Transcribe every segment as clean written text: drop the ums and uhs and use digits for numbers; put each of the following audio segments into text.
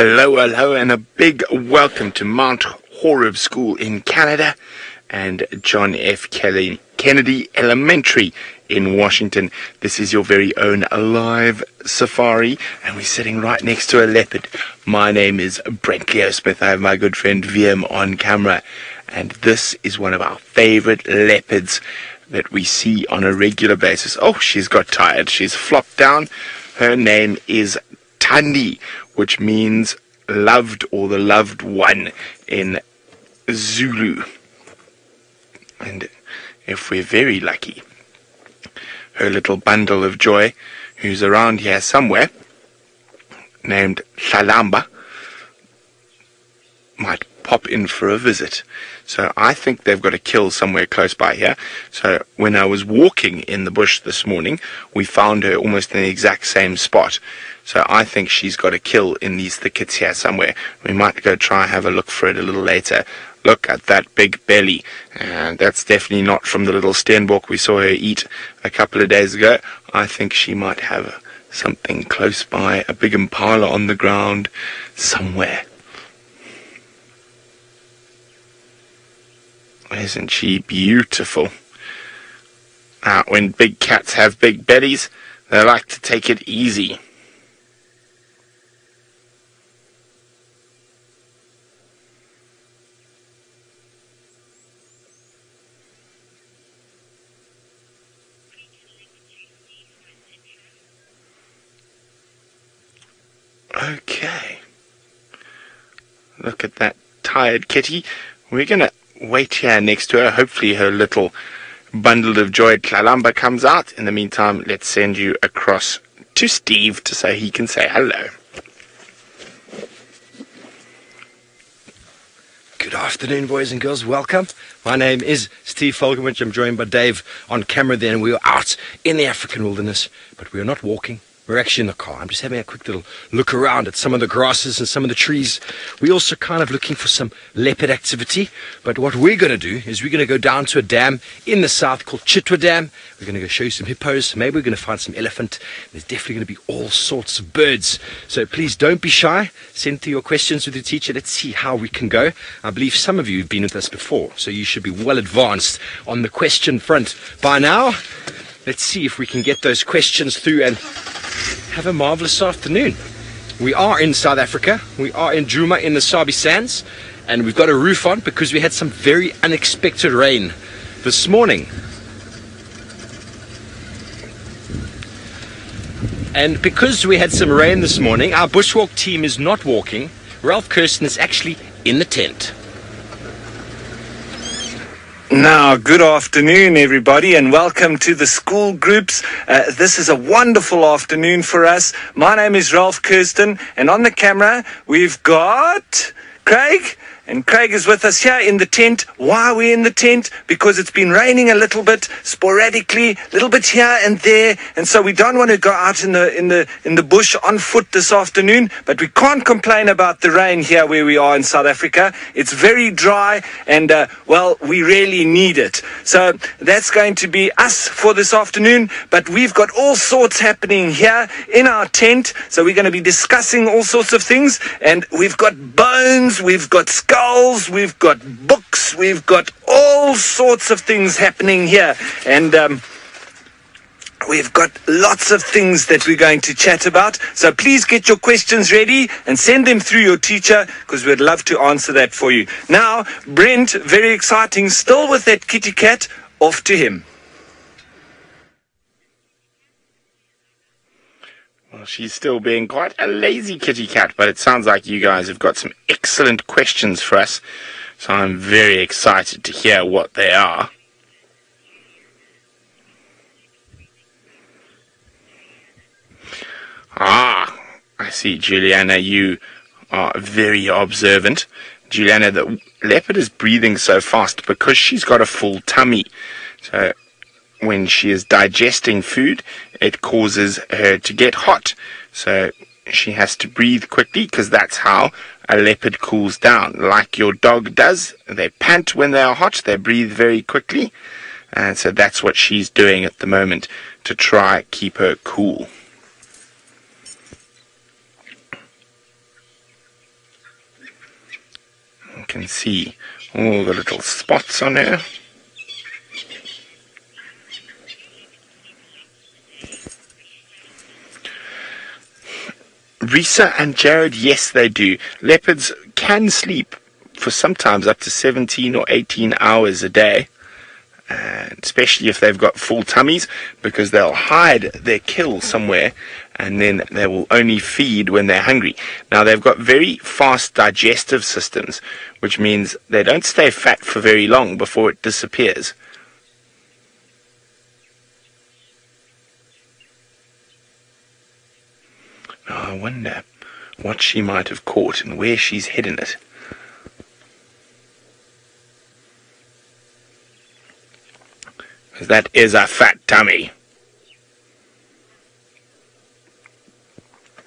Hello, and a big welcome to Mount Horeb School in Canada and John F. Kennedy Elementary in Washington. This is your very own live safari, and we're sitting right next to a leopard. My name is Brent Leo Smith. I have my good friend VM on camera, and this is one of our favorite leopards that we see on a regular basis. Oh, she's got tired. She's flopped down. Her name is Thandi, which means loved or the loved one in Zulu. And if we're very lucky, her little bundle of joy, who's around here somewhere, named Tlalamba, might pop in for a visit. So I think they've got a kill somewhere close by here. So when I was walking in the bush this morning, we found her almost in the exact same spot. So I think she's got a kill in these thickets here somewhere. We might go try and have a look for it a little later. Look at that big belly. And that's definitely not from the little steenbok we saw her eat a couple of days ago. I think she might have something close by, a big impala on the ground somewhere. Isn't she beautiful? When big cats have big bellies, they like to take it easy. Okay. Look at that tired kitty. We're going to wait here next to her. Hopefully her little bundle of joy Tlalamba comes out. In the meantime, let's send you across to Steve so he can say hello. Good afternoon, boys and girls. Welcome. My name is Steve Folgewich. I'm joined by Dave on camera there, and we are out in the African wilderness, but we are not walking. We're actually in the car. I'm just having a quick little look around at some of the grasses and some of the trees. We're also kind of looking for some leopard activity. But what we're going to do is we're going to go down to a dam in the south called Chitwa Dam. We're going to go show you some hippos. Maybe we're going to find some elephant. There's definitely going to be all sorts of birds. So please don't be shy. Send through your questions with your teacher. Let's see how we can go. I believe some of you have been with us before, so you should be well advanced on the question front by now. Let's see if we can get those questions through and have a marvelous afternoon. We are in South Africa. We are in Djuma in the Sabi sands, and we've got a roof on because we had some very unexpected rain this morning. And because we had some rain this morning, our bushwalk team is not walking. Ralph Kirsten is actually in the tent. Now, good afternoon, everybody, and welcome to the school groups. This is a wonderful afternoon for us. My name is Ralph Kirsten, and on the camera, we've got Craig. And Craig is with us here in the tent. Why are we in the tent? Because it's been raining a little bit sporadically, a little bit here and there, and so we don't want to go out in the bush on foot this afternoon. But we can't complain about the rain here where we are in South Africa. It's very dry, and well, we really need it. So that's going to be us for this afternoon. But we've got all sorts happening here in our tent. So we're going to be discussing all sorts of things, and we've got bones, we've got skulls. We've got books, we've got all sorts of things happening here, and we've got lots of things that we're going to chat about. So please get your questions ready and send them through your teacher, because we'd love to answer that for you. Now, Brent, very exciting, still with that kitty cat, off to him. Well, she's still being quite a lazy kitty cat, but it sounds like you guys have got some excellent questions for us, so I'm very excited to hear what they are. I see, Juliana, you are very observant. Juliana, the leopard is breathing so fast because she's got a full tummy. So when she is digesting food, it causes her to get hot. So she has to breathe quickly, because that's how a leopard cools down. Like your dog does, they pant when they are hot, they breathe very quickly. And so that's what she's doing at the moment to try to keep her cool. can see all the little spots on her. Risa and Jared, yes they do. Leopards can sleep for sometimes up to 17 or 18 hours a day, and especially if they've got full tummies, because they'll hide their kill somewhere and then they will only feed when they're hungry. Now they've got very fast digestive systems, which means they don't stay fat for very long before it disappears. Now I wonder what she might have caught and where she's hidden it. Because that is a fat tummy.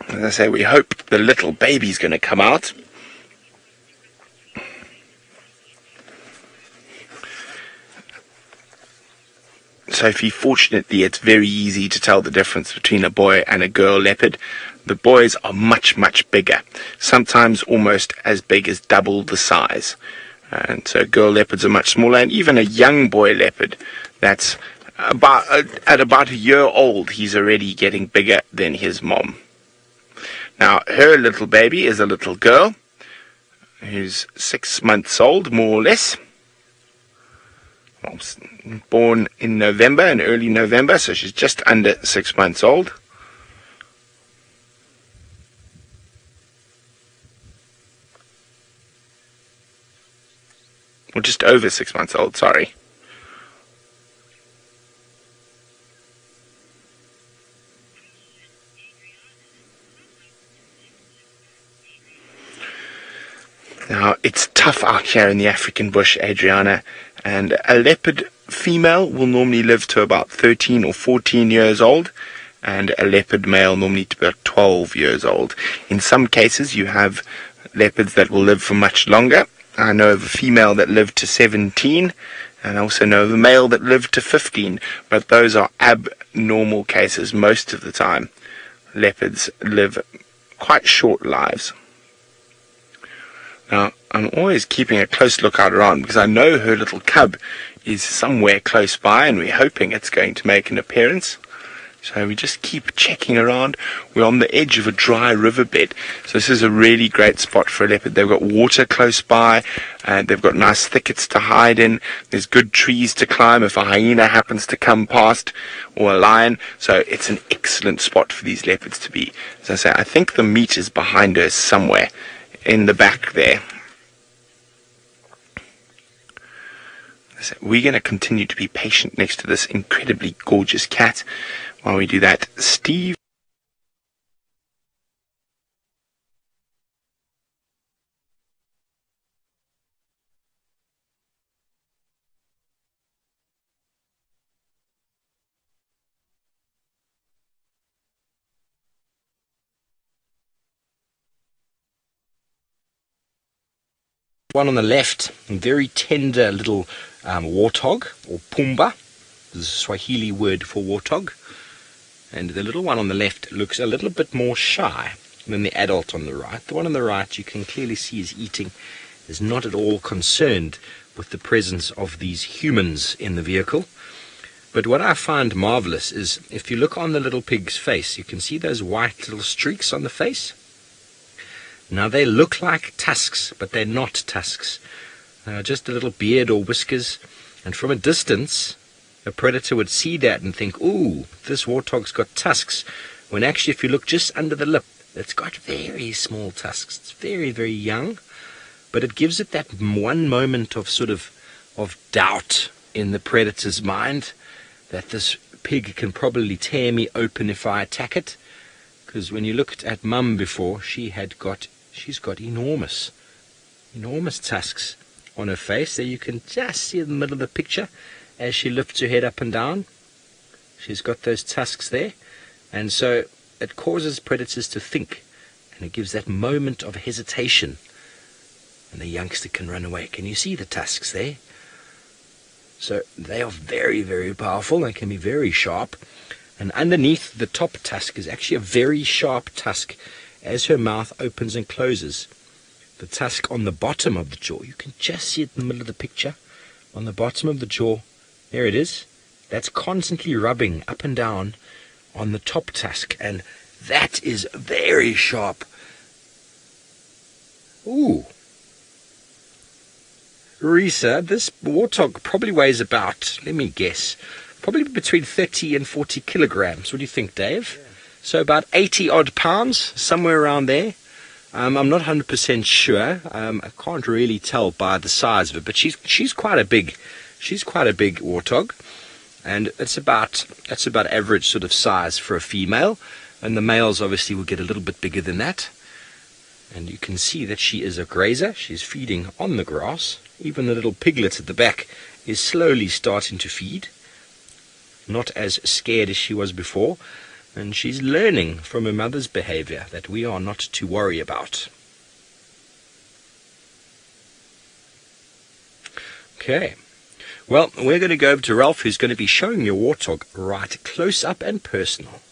As I say, we hope the little baby's going to come out. Sophie, fortunately it's very easy to tell the difference between a boy and a girl leopard. The boys are much, much bigger, sometimes almost as big as double the size. And so girl leopards are much smaller, and even a young boy leopard that's at about a year old, he's already getting bigger than his mom. Now, her little baby is a little girl who's 6 months old, more or less. Well, born in November, in early November, so she's just under 6 months old. Or just over 6 months old, sorry. Now, it's tough out here in the African bush, Adriana, and a leopard female will normally live to about 13 or 14 years old, and a leopard male normally to about 12 years old. In some cases, you have leopards that will live for much longer. I know of a female that lived to 17, and I also know of a male that lived to 15, but those are abnormal cases most of the time. Leopards live quite short lives. Now, I'm always keeping a close lookout around because I know her little cub is somewhere close by, and we're hoping it's going to make an appearance. So we just keep checking around. We're on the edge of a dry riverbed, so this is a really great spot for a leopard. They've got water close by, and they've got nice thickets to hide in. There's good trees to climb if a hyena happens to come past, or a lion. So it's an excellent spot for these leopards to be. As I say, I think the meat is behind her somewhere in the back there. So we're going to continue to be patient next to this incredibly gorgeous cat. While we do that, Steve. One on the left, a very tender little warthog, or pumba. This is a Swahili word for warthog. And the little one on the left looks a little bit more shy than the adult on the right. The one on the right you can clearly see is eating, is not at all concerned with the presence of these humans in the vehicle. But what I find marvelous is if you look on the little pig's face, you can see those white little streaks on the face. Now they look like tusks, but they're not tusks. Just a little beard or whiskers, and from a distance a predator would see that and think, ooh, this warthog's got tusks, when actually if you look just under the lip, it's got very small tusks. It's very, very young, but it gives it that one moment of sort of doubt in the predator's mind that this pig can probably tear me open if I attack it. Because when you looked at Mum before, she's got enormous tusks on her face. There you can just see in the middle of the picture as she lifts her head up and down. She's got those tusks there, and so it causes predators to think, and it gives that moment of hesitation, and the youngster can run away. Can you see the tusks there? So they are very, very powerful. They can be very sharp, and underneath the top tusk is actually a very sharp tusk. As her mouth opens and closes, the tusk on the bottom of the jaw. You can just see it in the middle of the picture. On the bottom of the jaw, there it is. That's constantly rubbing up and down on the top tusk, and that is very sharp. Ooh. Risa, this warthog probably weighs about, let me guess, probably between 30 and 40 kilograms. What do you think, Dave? Yeah. So about 80 odd pounds, somewhere around there. I'm not 100% sure. I can't really tell by the size of it, but she's quite a big warthog, and that's about average sort of size for a female, and the males obviously will get a little bit bigger than that. And you can see that she is a grazer. She's feeding on the grass. Even the little piglet at the back is slowly starting to feed. Not as scared as she was before. And she's learning from her mother's behavior that we are not to worry about. Okay. Well, we're going to go over to Ralph, who's going to be showing your warthog right close up and personal.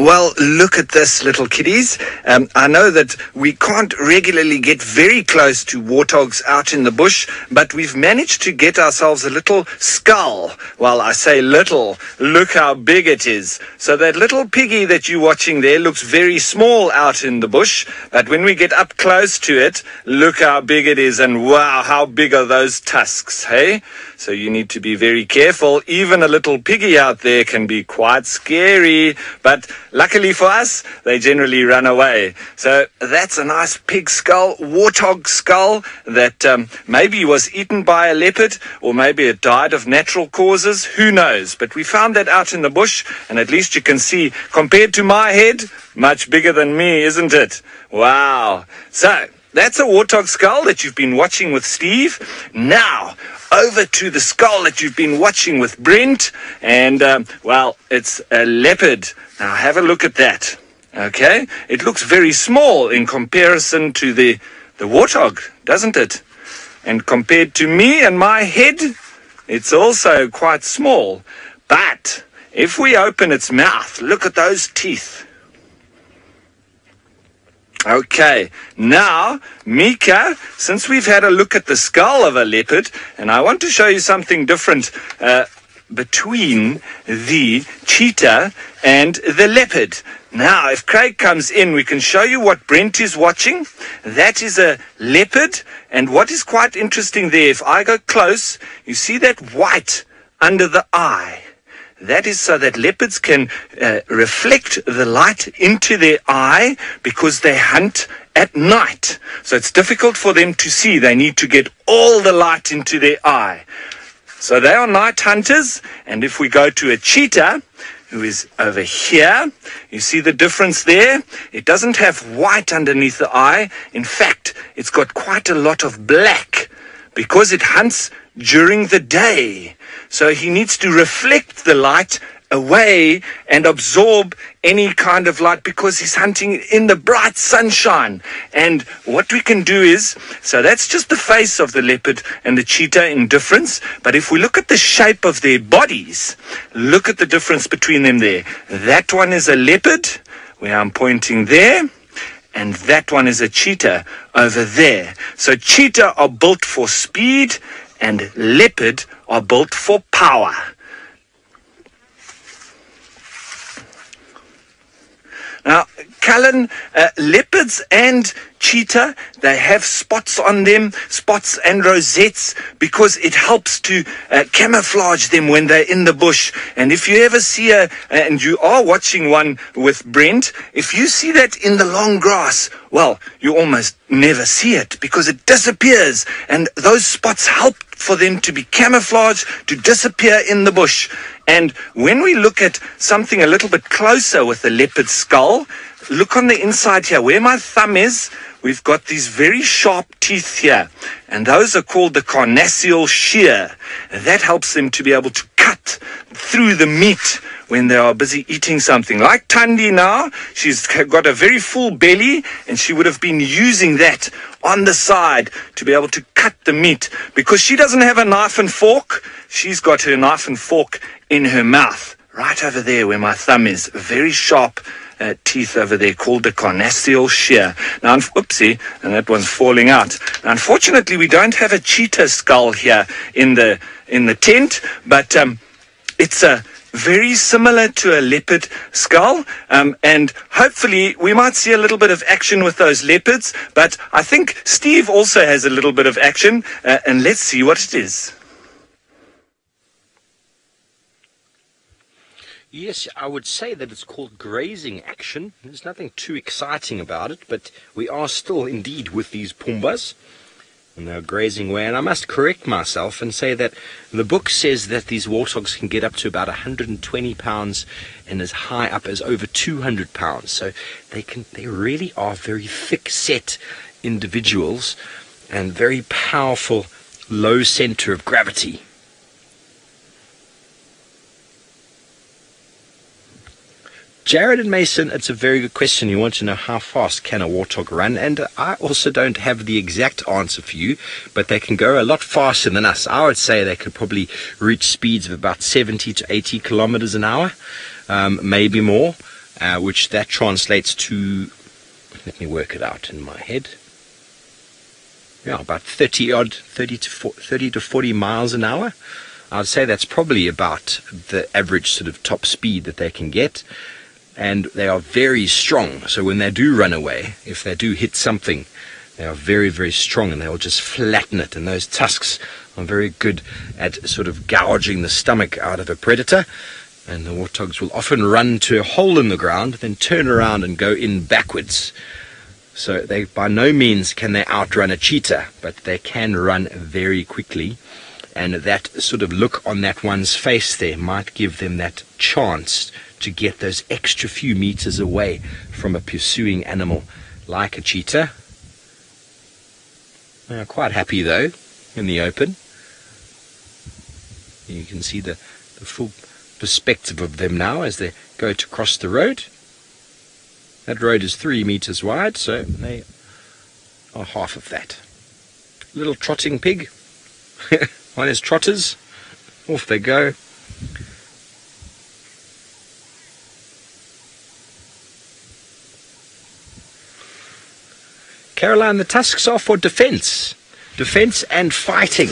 Well, look at this, little kiddies. I know that we can't regularly get very close to warthogs out in the bush, but we've managed to get ourselves a little skull. Well, I say little. Look how big it is. So that little piggy that you're watching there looks very small out in the bush, but when we get up close to it, look how big it is, and wow, how big are those tusks, hey? So you need to be very careful. Even a little piggy out there can be quite scary, but luckily for us, they generally run away. So that's a nice pig skull, warthog skull, that maybe was eaten by a leopard, or maybe it died of natural causes. Who knows? But we found that out in the bush, and at least you can see, compared to my head, much bigger than me, isn't it? Wow. So that's a warthog skull that you've been watching with Steve. Now, over to the skull that you've been watching with Brent, and well, it's a leopard. Now have a look at that. Okay, it looks very small in comparison to the warthog, doesn't it? And compared to me and my head, it's also quite small. But if we open its mouth, look at those teeth. Okay, now, Mika, since we've had a look at the skull of a leopard, and I want to show you something different between the cheetah and the leopard. Now, if Craig comes in, we can show you what Brent is watching. That is a leopard, and what is quite interesting there, if I go close, you see that white under the eye. That is so that leopards can reflect the light into their eye, because they hunt at night. So it's difficult for them to see. They need to get all the light into their eye. So they are night hunters. And if we go to a cheetah, who is over here, you see the difference there? It doesn't have white underneath the eye. In fact, it's got quite a lot of black, because it hunts during the day. So he needs to reflect the light away and absorb any kind of light, because he's hunting in the bright sunshine. And what we can do is, so that's just the face of the leopard and the cheetah in difference. But if we look at the shape of their bodies, look at the difference between them there. That one is a leopard, where I'm pointing there, and that one is a cheetah over there. So cheetah are built for speed, and leopard are built for power. Now, Cullen, leopards and cheetah, they have spots on them, spots and rosettes, because it helps to camouflage them when they're in the bush. And if you ever see and you are watching one with Brent, if you see that in the long grass, well, you almost never see it, because it disappears. And those spots help for them to be camouflaged, to disappear in the bush. And when we look at something a little bit closer with the leopard skull, look on the inside here, where my thumb is, we've got these very sharp teeth here, and those are called the carnassial shear. That helps them to be able to cut through the meat when they are busy eating something. Like Thandi now, she's got a very full belly, and she would have been using that on the side to be able to cut the meat, because she doesn't have a knife and fork. She's got her knife and fork in her mouth, right over there where my thumb is. Very sharp teeth over there called the carnassial shear. Now, oopsie, and that one's falling out. Now, unfortunately, we don't have a cheetah skull here in the tent, but it's very similar to a leopard skull, and hopefully we might see a little bit of action with those leopards, but I think Steve also has a little bit of action, and let's see what it is. Yes, I would say that it's called grazing action. There's nothing too exciting about it, but we are still indeed with these pumbas. And they're grazing away. And I must correct myself and say that the book says that these warthogs can get up to about 120 pounds and as high up as over 200 pounds. So they really are very thick-set individuals and very powerful, low center of gravity. Jared and Mason, it's a very good question. You want to know how fast can a warthog run, and I also don't have the exact answer for you, but they can go a lot faster than us. I would say they could probably reach speeds of about 70 to 80 kilometers an hour, maybe more, which that translates to, let me work it out in my head, yeah, about 30 to 40 miles an hour. I'd say that's probably about the average sort of top speed that they can get. And they are very strong, so when they do run away, if they do hit something, they are very, very strong, and they'll just flatten it. And those tusks are very good at sort of gouging the stomach out of a predator. And the warthogs will often run to a hole in the ground, then turn around and go in backwards. So they, by no means can they outrun a cheetah, but they can run very quickly. And that sort of look on that one's face there might give them that chance to get those extra few meters away from a pursuing animal like a cheetah. They are quite happy though in the open. You can see the full perspective of them now as they go to cross the road. That road is 3 meters wide, so they are half of that. Little trotting pig. One is trotters. Off they go. Caroline, the tusks are for defense and fighting.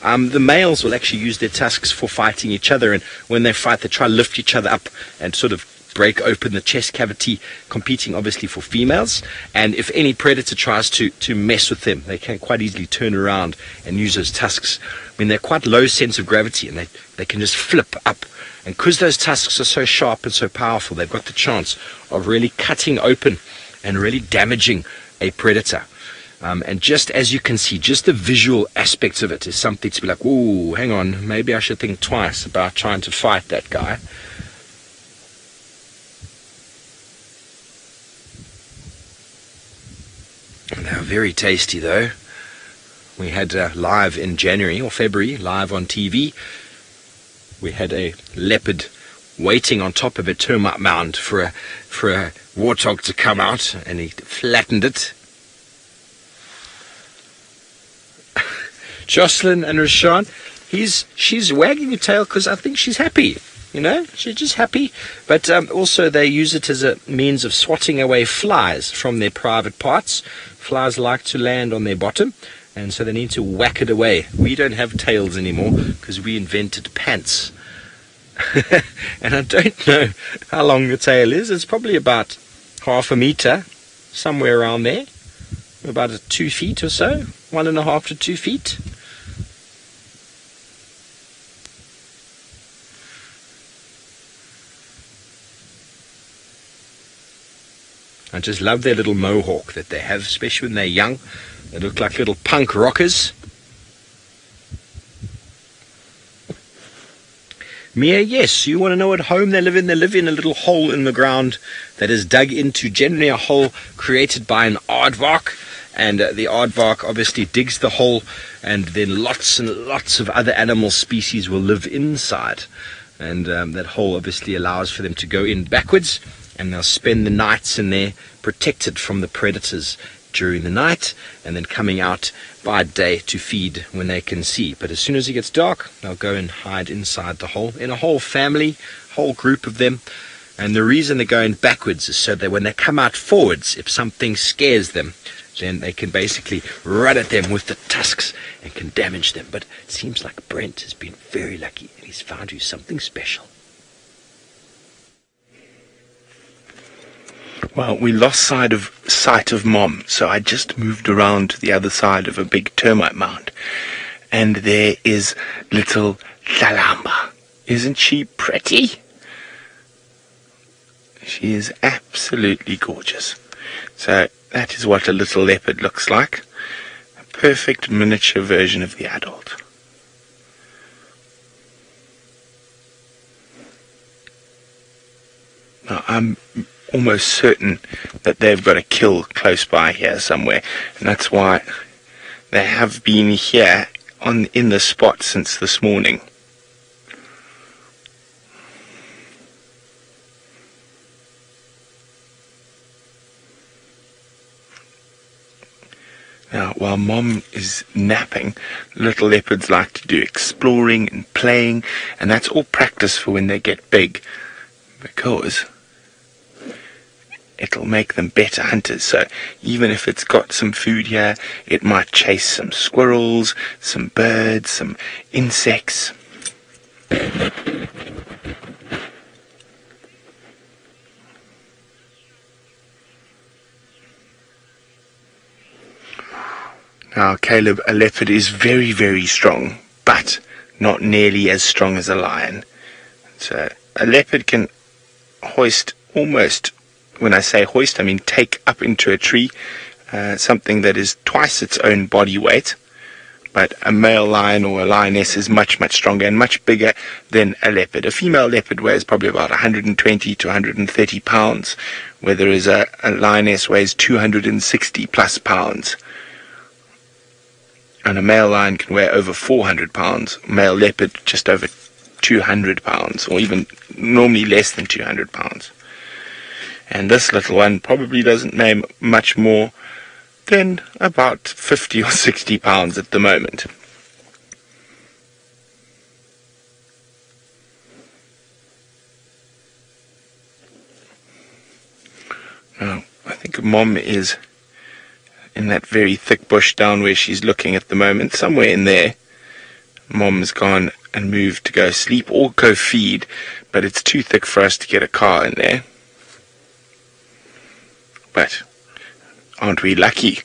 The males will actually use their tusks for fighting each other, and when they fight, they try to lift each other up and sort of break open the chest cavity, competing obviously for females. And if any predator tries to mess with them, they can quite easily turn around and use those tusks. I mean, they're quite low sense of gravity, and they can just flip up. And because those tusks are so sharp and so powerful, they've got the chance of really cutting open and really damaging a predator. And just as you can see, just the visual aspects of it is something to be like, ooh, hang on, maybe I should think twice about trying to fight that guy. And they are very tasty though. We had live in January or February, live on TV, we had a leopard waiting on top of a termite mound for a warthog to come out, and he flattened it. Jocelyn and Rashawn, she's wagging her tail because I think she's happy. You know, she's just happy. But also they use it as a means of swatting away flies from their private parts. Flies like to land on their bottom, and so they need to whack it away. We don't have tails anymore because we invented pants. And I don't know how long the tail is. It's probably about half a meter, somewhere around there. About 2 feet or so, 1.5 to 2 feet. I just love their little mohawk that they have, especially when they're young. They look like little punk rockers. Mia, yes, you want to know what home they live in? They live in a little hole in the ground that is dug into, generally a hole created by an aardvark. And the aardvark obviously digs the hole, and then lots and lots of other animal species will live inside. And that hole obviously allows for them to go in backwards, and they'll spend the nights in there protected from the predators during the night, and then coming out by day to feed when they can see. But as soon as it gets dark, they'll go and hide inside the hole, in a whole family, whole group of them. And the reason they're going backwards is so that when they come out forwards, if something scares them, then they can basically run at them with the tusks and can damage them. But it seems like Brent has been very lucky and he's found you something special. Well, we lost sight of Mom, so I just moved around to the other side of a big termite mound. And there is little Tlalamba. Isn't she pretty? She is absolutely gorgeous. So that is what a little leopard looks like. A perfect miniature version of the adult. Now, I'm almost certain that they've got a kill close by here somewhere, and that's why they have been here in the spot since this morning. Now, while Mom is napping, little leopards like to do exploring and playing, and that's all practice for when they get big, because it'll make them better hunters. So even if it's got some food here, it might chase some squirrels, some birds, some insects. Now, Caleb, a leopard is very, very strong, but not nearly as strong as a lion. So a leopard can hoist almost, when I say hoist, I mean take up into a tree, something that is twice its own body weight. But a male lion or a lioness is much, much stronger and much bigger than a leopard. A female leopard weighs probably about 120 to 130 pounds, whereas a lioness weighs 260 plus pounds. And a male lion can weigh over 400 pounds, male leopard just over 200 pounds, or even normally less than 200 pounds. And this little one probably doesn't weigh much more than about 50 or 60 pounds at the moment. Now, I think Mom is in that very thick bush down where she's looking at the moment, somewhere in there. Mom's gone and moved to go sleep or go feed, but it's too thick for us to get a car in there. But aren't we lucky?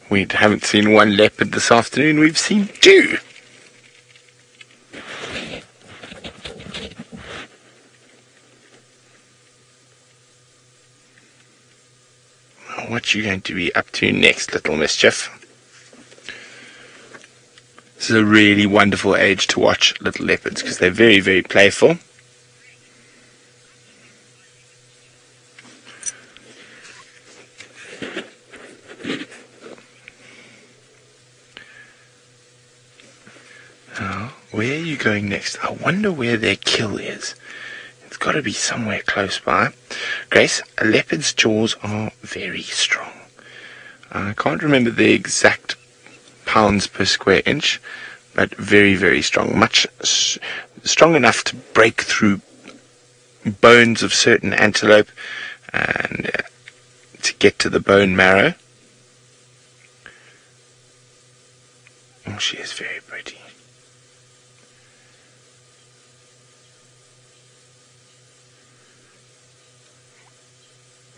We haven't seen one leopard this afternoon, we've seen two. What you going to be up to next, little mischief? This is a really wonderful age to watch little leopards because they're very, very playful. Now, where are you going next? I wonder where their kill is. It's got to be somewhere close by. Grace, a leopard's jaws are very strong. I can't remember the exact pounds per square inch, but very, very strong. Much strong enough to break through bones of certain antelope and to get to the bone marrow. Oh, she is very pretty.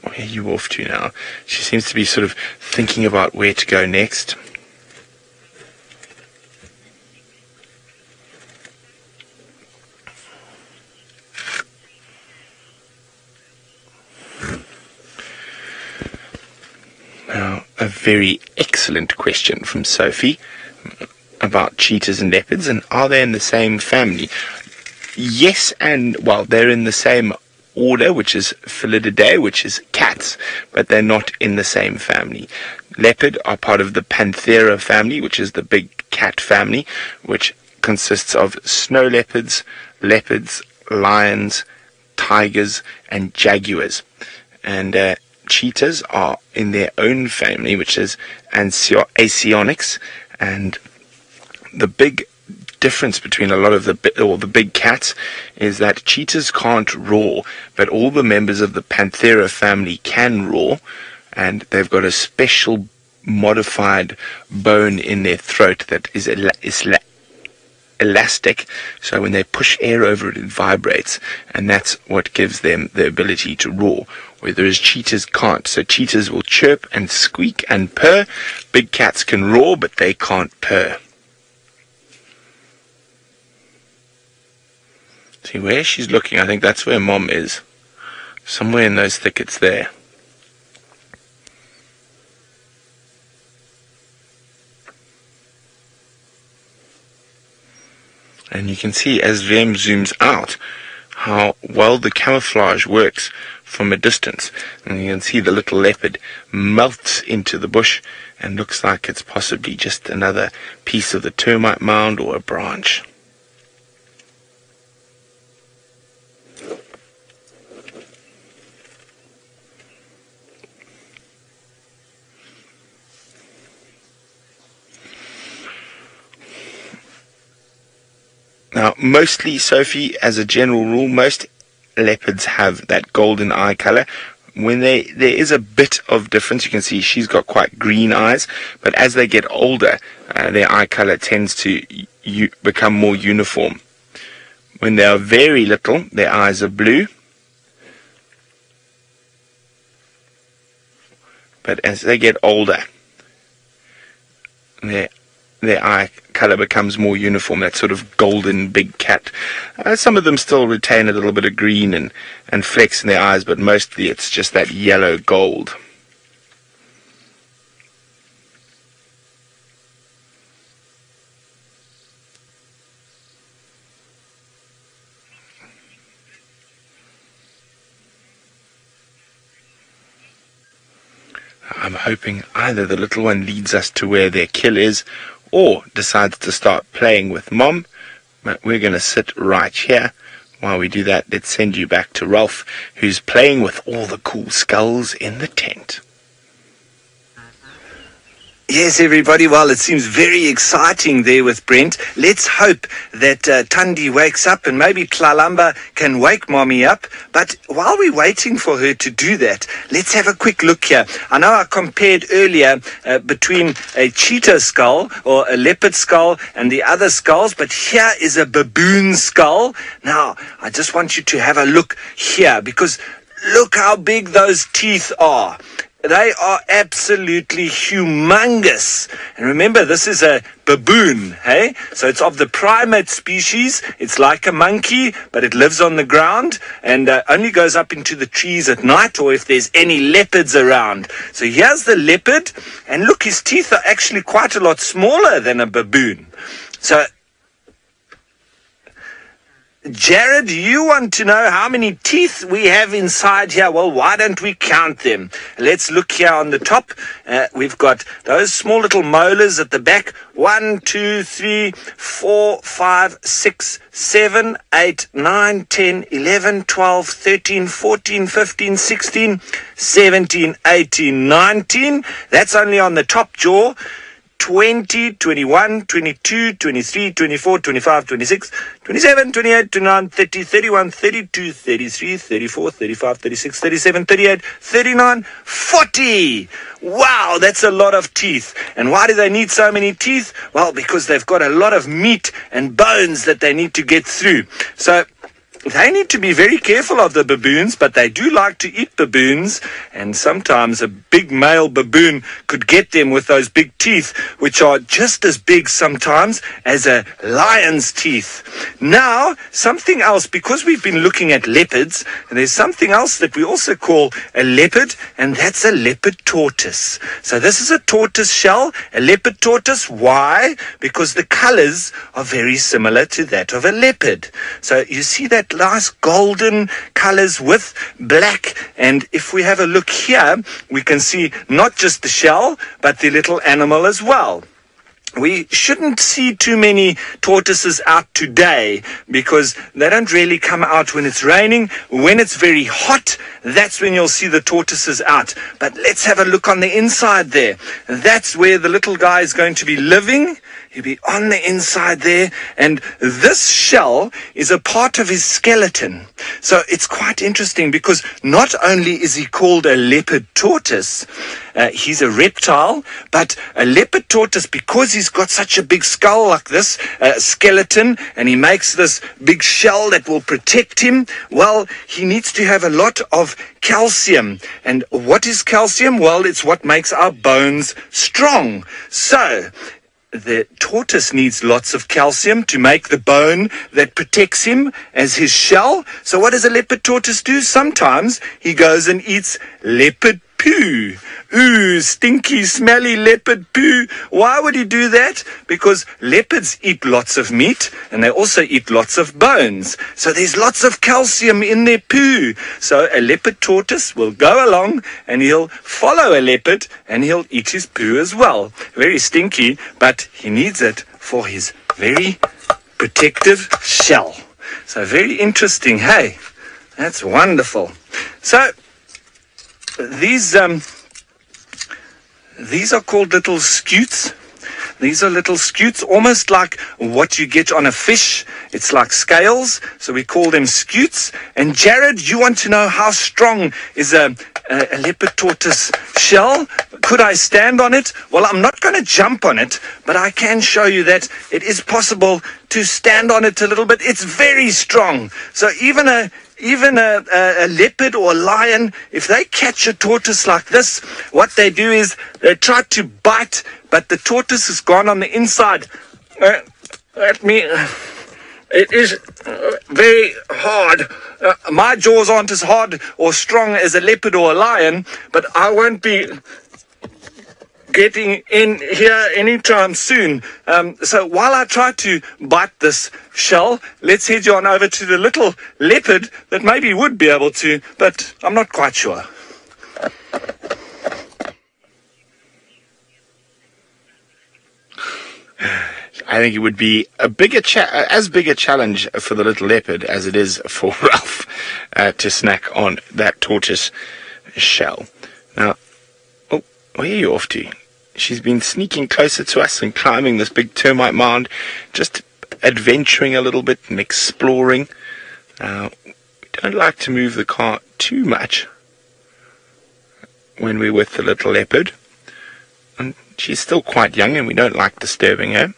Where are you off to now? She seems to be sort of thinking about where to go next. Now, a very excellent question from Sophie about cheetahs and leopards, and are they in the same family? Yes, and well, they're in the same order, which is Felidae, which is cats, but they're not in the same family. Leopard are part of the Panthera family, which is the big cat family, which consists of snow leopards, leopards, lions, tigers, and jaguars. And cheetahs are in their own family, which is Asionics, and the big difference between a lot of the big cats is that cheetahs can't roar, but all the members of the Panthera family can roar, and they've got a special modified bone in their throat that is elastic, so when they push air over it, it vibrates, and that's what gives them the ability to roar, whereas cheetahs can't. So cheetahs will chirp and squeak and purr. Big cats can roar, but they can't purr. See where she's looking? I think that's where Mom is, somewhere in those thickets there. And you can see as Vem zooms out how well the camouflage works from a distance. And you can see the little leopard melts into the bush and looks like it's possibly just another piece of the termite mound or a branch. Now, mostly, Sophie, as a general rule, most leopards have that golden eye color. When there is a bit of difference, you can see she's got quite green eyes, but as they get older, their eye color tends to become more uniform. When they are very little, their eyes are blue, but as they get older, their eye color becomes more uniform, that sort of golden big cat. Some of them still retain a little bit of green and flecks in their eyes, but mostly it's just that yellow gold. I'm hoping either the little one leads us to where their kill is, or decides to start playing with Mom. But we're going to sit right here. While we do that, let's send you back to Ralph, who's playing with all the cool skulls in the tent. Yes, everybody, well, it seems very exciting there with Brent. Let's hope that Thandi wakes up and maybe Tlalamba can wake Mommy up. But while we're waiting for her to do that, let's have a quick look here. I know I compared earlier between a cheetah skull or a leopard skull and the other skulls, but here is a baboon skull. Now, I just want you to have a look here, because look how big those teeth are. They are absolutely humongous. And remember, this is a baboon, hey? So it's of the primate species. It's like a monkey, but it lives on the ground and only goes up into the trees at night, or if there's any leopards around. So here's the leopard, and look, his teeth are actually quite a lot smaller than a baboon. So Jared, you want to know how many teeth we have inside here? Well, why don't we count them? Let's look here on the top. We've got those small little molars at the back. 1, 2, 3, 4, 5, 6, 7, 8, 9, 10, 11, 12, 13, 14, 15, 16, 17, 18, 19. That's only on the top jaw. 20, 21, 22, 23, 24, 25, 26, 27, 28, 29, 30, 31, 32, 33, 34, 35, 36, 37, 38, 39, 40. Wow, that's a lot of teeth. And why do they need so many teeth? Well, because they've got a lot of meat and bones that they need to get through. So they need to be very careful of the baboons, but they do like to eat baboons, and sometimes a big male baboon could get them with those big teeth, which are just as big sometimes as a lion's teeth. Now, something else, because we've been looking at leopards, and there's something else that we also call a leopard, and that's a leopard tortoise. So this is a tortoise shell, a leopard tortoise. Why? Because the colors are very similar to that of a leopard. So you see that nice golden colors with black, and if we have a look here, we can see not just the shell but the little animal as well. We shouldn't see too many tortoises out today because they don't really come out when it's raining. When it's very hot, that's when you'll see the tortoises out. But let's have a look on the inside there. That's where the little guy is going to be living. He'll be on the inside there, and this shell is a part of his skeleton. So it's quite interesting because not only is he called a leopard tortoise, he's a reptile, but a leopard tortoise, because he's got such a big skull like this, skeleton, and he makes this big shell that will protect him, well, he needs to have a lot of calcium. And what is calcium? Well, it's what makes our bones strong. So the tortoise needs lots of calcium to make the bone that protects him as his shell. So what does a leopard tortoise do? Sometimes he goes and eats leopard poo. Ooh, stinky, smelly leopard poo. Why would he do that? Because leopards eat lots of meat and they also eat lots of bones. So there's lots of calcium in their poo. So a leopard tortoise will go along and he'll follow a leopard and he'll eat his poo as well. Very stinky, but he needs it for his very protective shell. So very interesting, hey? That's wonderful. So these are called little scutes. These are little scutes, almost like what you get on a fish. It's like scales, so we call them scutes. And Jared, you want to know how strong is a leopard tortoise shell? Could I stand on it? Well, I'm not going to jump on it, but I can show you that it is possible to stand on it a little bit. It's very strong. So even a leopard or a lion, if they catch a tortoise like this, what they do is they try to bite, but the tortoise has gone on the inside. It is very hard. My jaws aren't as hard or strong as a leopard or a lion, but I won't be getting in here anytime soon. So while I try to bite this shell, let's head you on over to the little leopard that maybe would be able to, but I'm not quite sure. I think it would be as big a challenge for the little leopard as it is for Ralph to snack on that tortoise shell. Now, where are you off to? She's been sneaking closer to us and climbing this big termite mound, just adventuring a little bit and exploring. We don't like to move the car too much when we're with the little leopard. And she's still quite young and we don't like disturbing her.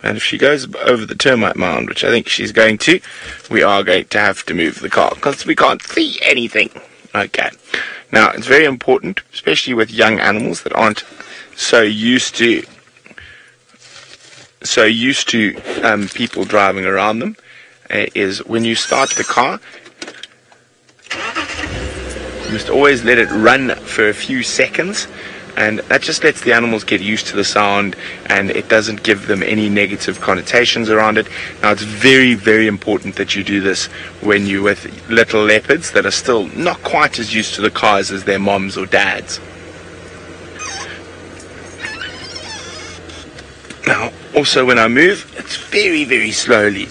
And if she goes over the termite mound, which I think she's going to, we are going to have to move the car because we can't see anything. Okay. Now, it's very important, especially with young animals that aren't so used to people driving around them, is when you start the car, you must always let it run for a few seconds, and that just lets the animals get used to the sound and it doesn't give them any negative connotations around it. Now, it's very, very important that you do this when you're with little leopards that are still not quite as used to the cars as their moms or dads. Now, also when I move, it's very, very slowly.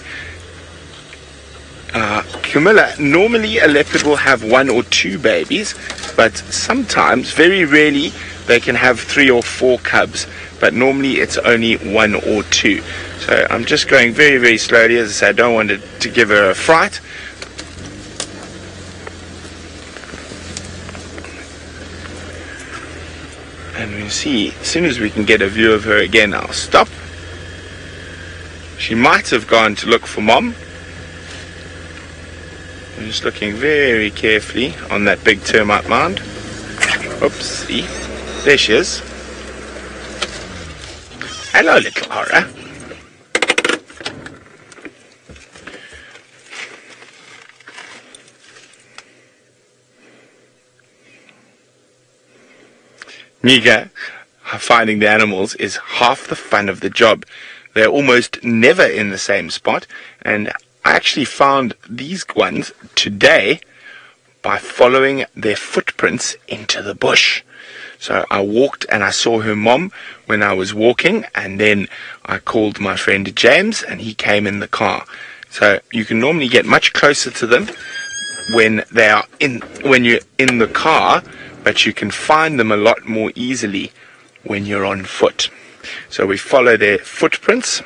Camilla, normally a leopard will have 1 or 2 babies, but sometimes, very rarely, they can have 3 or 4 cubs, but normally it's only 1 or 2. So I'm just going very, very slowly. As I say, I don't want to give her a fright. And we'll see, as soon as we can get a view of her again, I'll stop. She might have gone to look for Mom. I'm just looking very carefully on that big termite mound. Oopsie. There she is. Hello, little horror. Nika, finding the animals is half the fun of the job. They're almost never in the same spot, and I actually found these ones today by following their footprints into the bush. So I walked and I saw her mom when I was walking, and then I called my friend James and he came in the car. So you can normally get much closer to them when you're in the car, but you can find them a lot more easily when you're on foot. So we follow their footprints.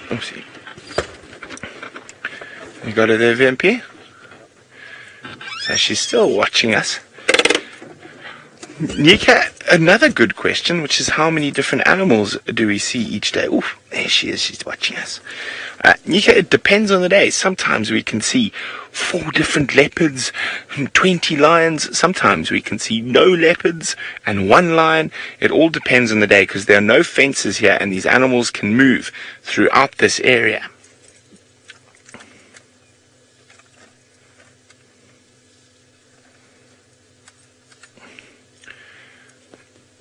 Oopsie. You got her there, VMP? So she's still watching us. Nika, another good question, which is how many different animals do we see each day? Oh, there she is, she's watching us. Nika, it depends on the day. Sometimes we can see 4 different leopards and 20 lions. Sometimes we can see no leopards and 1 lion. It all depends on the day because there are no fences here and these animals can move throughout this area.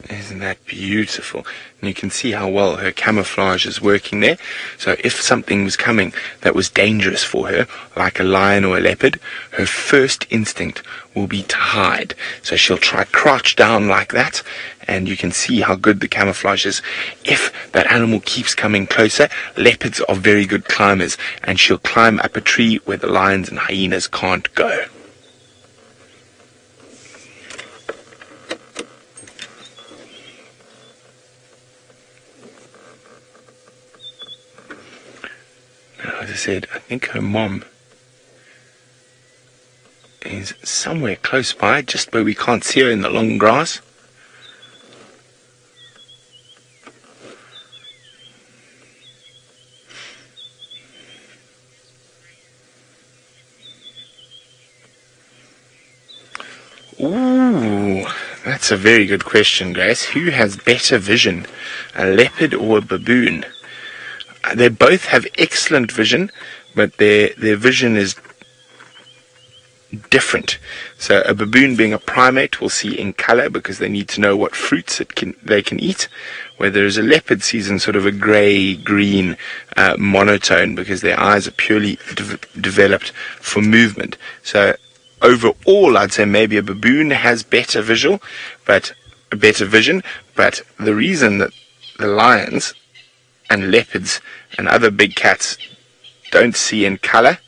Isn't that beautiful? And you can see how well her camouflage is working there. So if something was coming that was dangerous for her, like a lion or a leopard, her first instinct will be to hide. So she'll try crouch down like that, and you can see how good the camouflage is. If that animal keeps coming closer, leopards are very good climbers, and she'll climb up a tree where the lions and hyenas can't go. As I said, I think her mom is somewhere close by, just where we can't see her in the long grass. Ooh, that's a very good question, Grace. Who has better vision, a leopard or a baboon? They both have excellent vision, but their vision is different. So a baboon, being a primate, will see in color because they need to know what fruits they can eat, whereas a leopard sees in sort of a gray-green monotone because their eyes are purely developed for movement. So overall, I'd say maybe a baboon has better vision, but the reason that the lions and leopards and other big cats don't see in color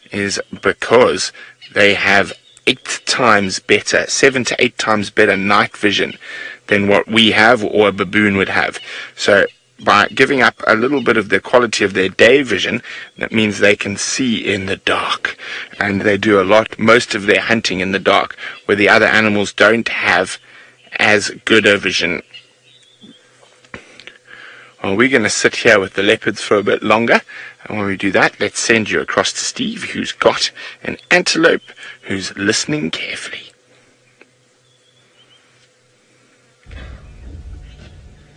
is because they have 7 to 8 times better night vision than what we have or a baboon would have. So by giving up a little bit of the quality of their day vision, that means they can see in the dark, and they do most of their hunting in the dark, where the other animals don't have as good a vision. Well, we're going to sit here with the leopards for a bit longer, and when we do that, let's send you across to Steve, who's got an antelope who's listening carefully.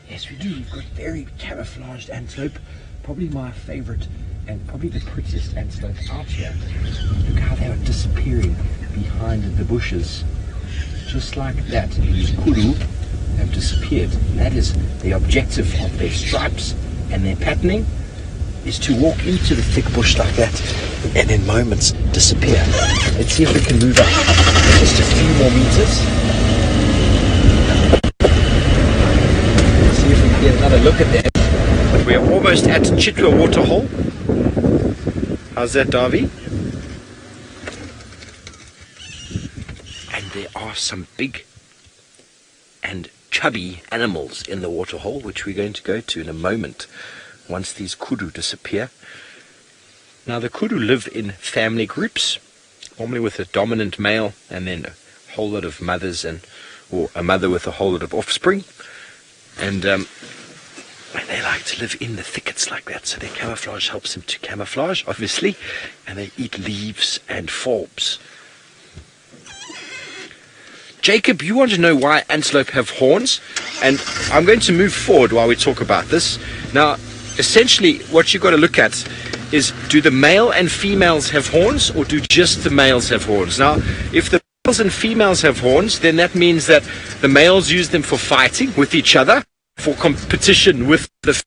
Yes, we do. We've got very camouflaged antelope, probably my favorite and probably the prettiest antelope out here. Look how they are disappearing behind the bushes, just like that. These kudus have disappeared. That is the objective of their stripes and their patterning, is to walk into the thick bush like that and in moments disappear. Let's see if we can move up just a few more meters. Let's see if we can get another look at them. But we are almost at Chitwa waterhole. How's that, Darby? And there are some big and chubby animals in the waterhole, which we're going to go to in a moment once these kudu disappear. Now, the kudu live in family groups, normally with a dominant male and then a whole lot of mothers, or a mother with a whole lot of offspring, and they like to live in the thickets like that, so their camouflage helps them to camouflage, obviously, and they eat leaves and forbs. Jacob, you want to know why antelope have horns, and I'm going to move forward while we talk about this. Now, essentially, what you've got to look at is, do the male and females have horns, or do just the males have horns? Now, if the males and females have horns, then that means that the males use them for fighting with each other, for competition with the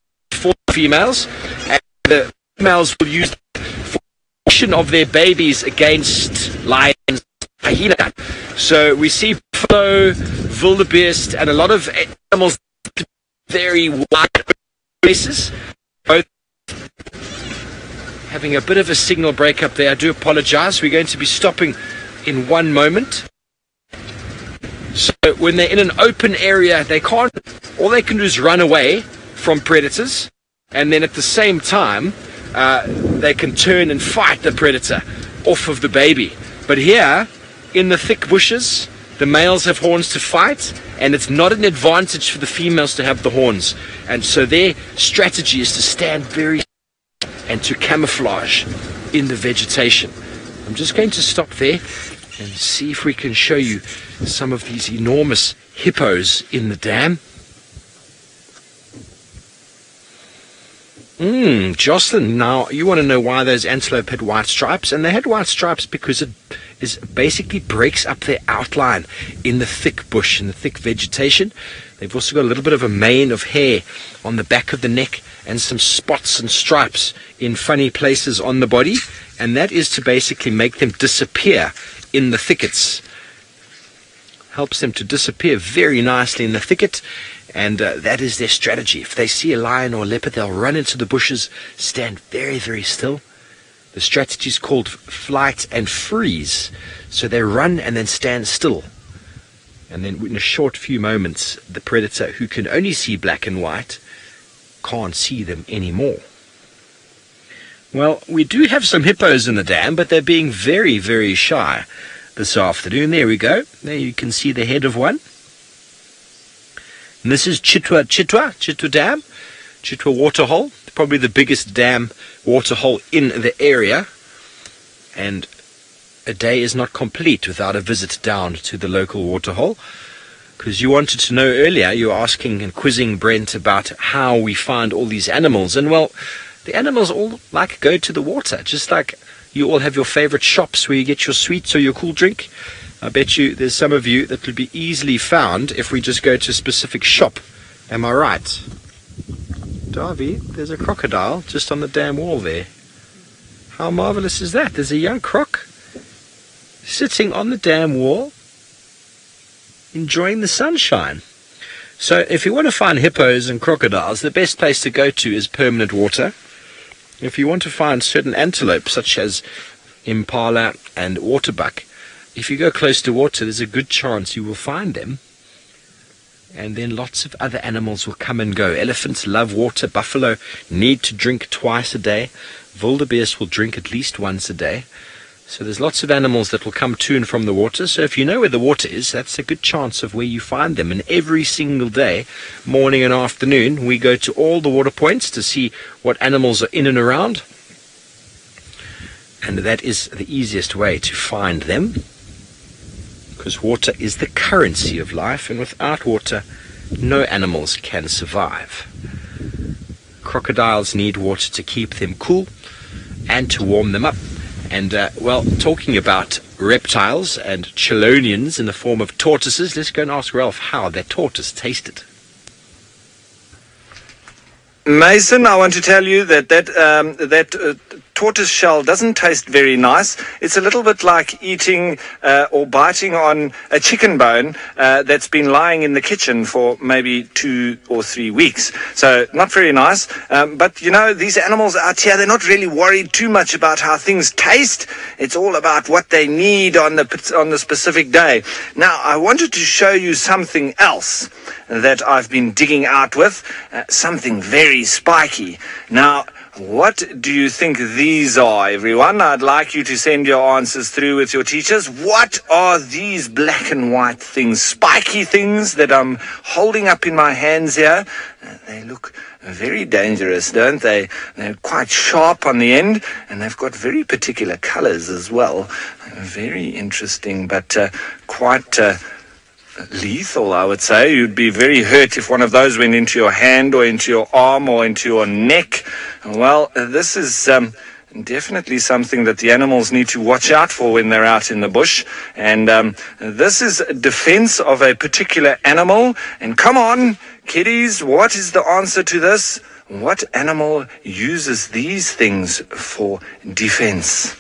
females, and the females will use them for protection of their babies against lions, hyena. So we see buffalo, wildebeest, and a lot of animals very wide places, both having a bit of a signal break up there. I do apologize. We're going to be stopping in one moment. So when they're in an open area, all they can do is run away from predators, and then at the same time they can turn and fight the predator off of the baby. But here in the thick bushes, the males have horns to fight, and it's not an advantage for the females to have the horns. And so their strategy is to stand very and to camouflage in the vegetation. I'm just going to stop there and see if we can show you some of these enormous hippos in the dam. Jocelyn, now you want to know why those antelope had white stripes, and they had white stripes because it basically breaks up their outline in the thick bush, in the thick vegetation. They've also got a little bit of a mane of hair on the back of the neck and some spots and stripes in funny places on the body, and that is to basically make them disappear in the thickets. Helps them to disappear very nicely in the thicket, and that is their strategy. If they see a lion or a leopard, they'll run into the bushes, stand very, very still. The strategy is called flight and freeze. So they run and then stand still. And then in a short few moments, the predator, who can only see black and white, can't see them anymore. Well, we do have some hippos in the dam, but they're being very, very shy this afternoon. There we go. There you can see the head of one. And this is Chitwa Dam, Chitwa waterhole, probably the biggest dam waterhole in the area. And a day is not complete without a visit down to the local waterhole. Because you wanted to know earlier, you were asking and quizzing Brent about how we find all these animals. And well, the animals all go to the water, just like you all have your favorite shops where you get your sweets or your cool drink. I bet you there's some of you that will be easily found if we just go to a specific shop. Am I right? Davy, there's a crocodile just on the dam wall there. How marvelous is that? There's a young croc sitting on the dam wall enjoying the sunshine. So if you want to find hippos and crocodiles, the best place to go to is permanent water. If you want to find certain antelope, such as impala and waterbuck, if you go close to water, there's a good chance you will find them. And then lots of other animals will come and go. Elephants love water. Buffalo need to drink twice a day. Wildebeest will drink at least once a day. So there's lots of animals that will come to and from the water. So if you know where the water is, that's a good chance of where you find them. And every single day, morning and afternoon, we go to all the water points to see what animals are in and around. And that is the easiest way to find them, because water is the currency of life, and without water, no animals can survive. Crocodiles need water to keep them cool and to warm them up. And, well, talking about reptiles and chelonians in the form of tortoises, let's go and ask Ralph how that tortoise tasted. Mason, I want to tell you that tortoise shell doesn't taste very nice. It's a little bit like eating or biting on a chicken bone that's been lying in the kitchen for maybe 2 or 3 weeks. So not very nice. But, you know, these animals out here, they're not really worried too much about how things taste. It's all about what they need on the specific day. Now, I wanted to show you something else that I've been digging out with, something very spiky. Now, what do you think these are, everyone? I'd like you to send your answers through with your teachers. What are these black and white things, spiky things that I'm holding up in my hands here? They look very dangerous, don't they? They're quite sharp on the end, and they've got very particular colors as well. Very interesting, but quite lethal, I would say. You'd be very hurt if one of those went into your hand or into your arm or into your neck. Well, this is definitely something that the animals need to watch out for when they're out in the bush. And this is defense of a particular animal. And come on, kiddies, what is the answer to this? What animal uses these things for defense?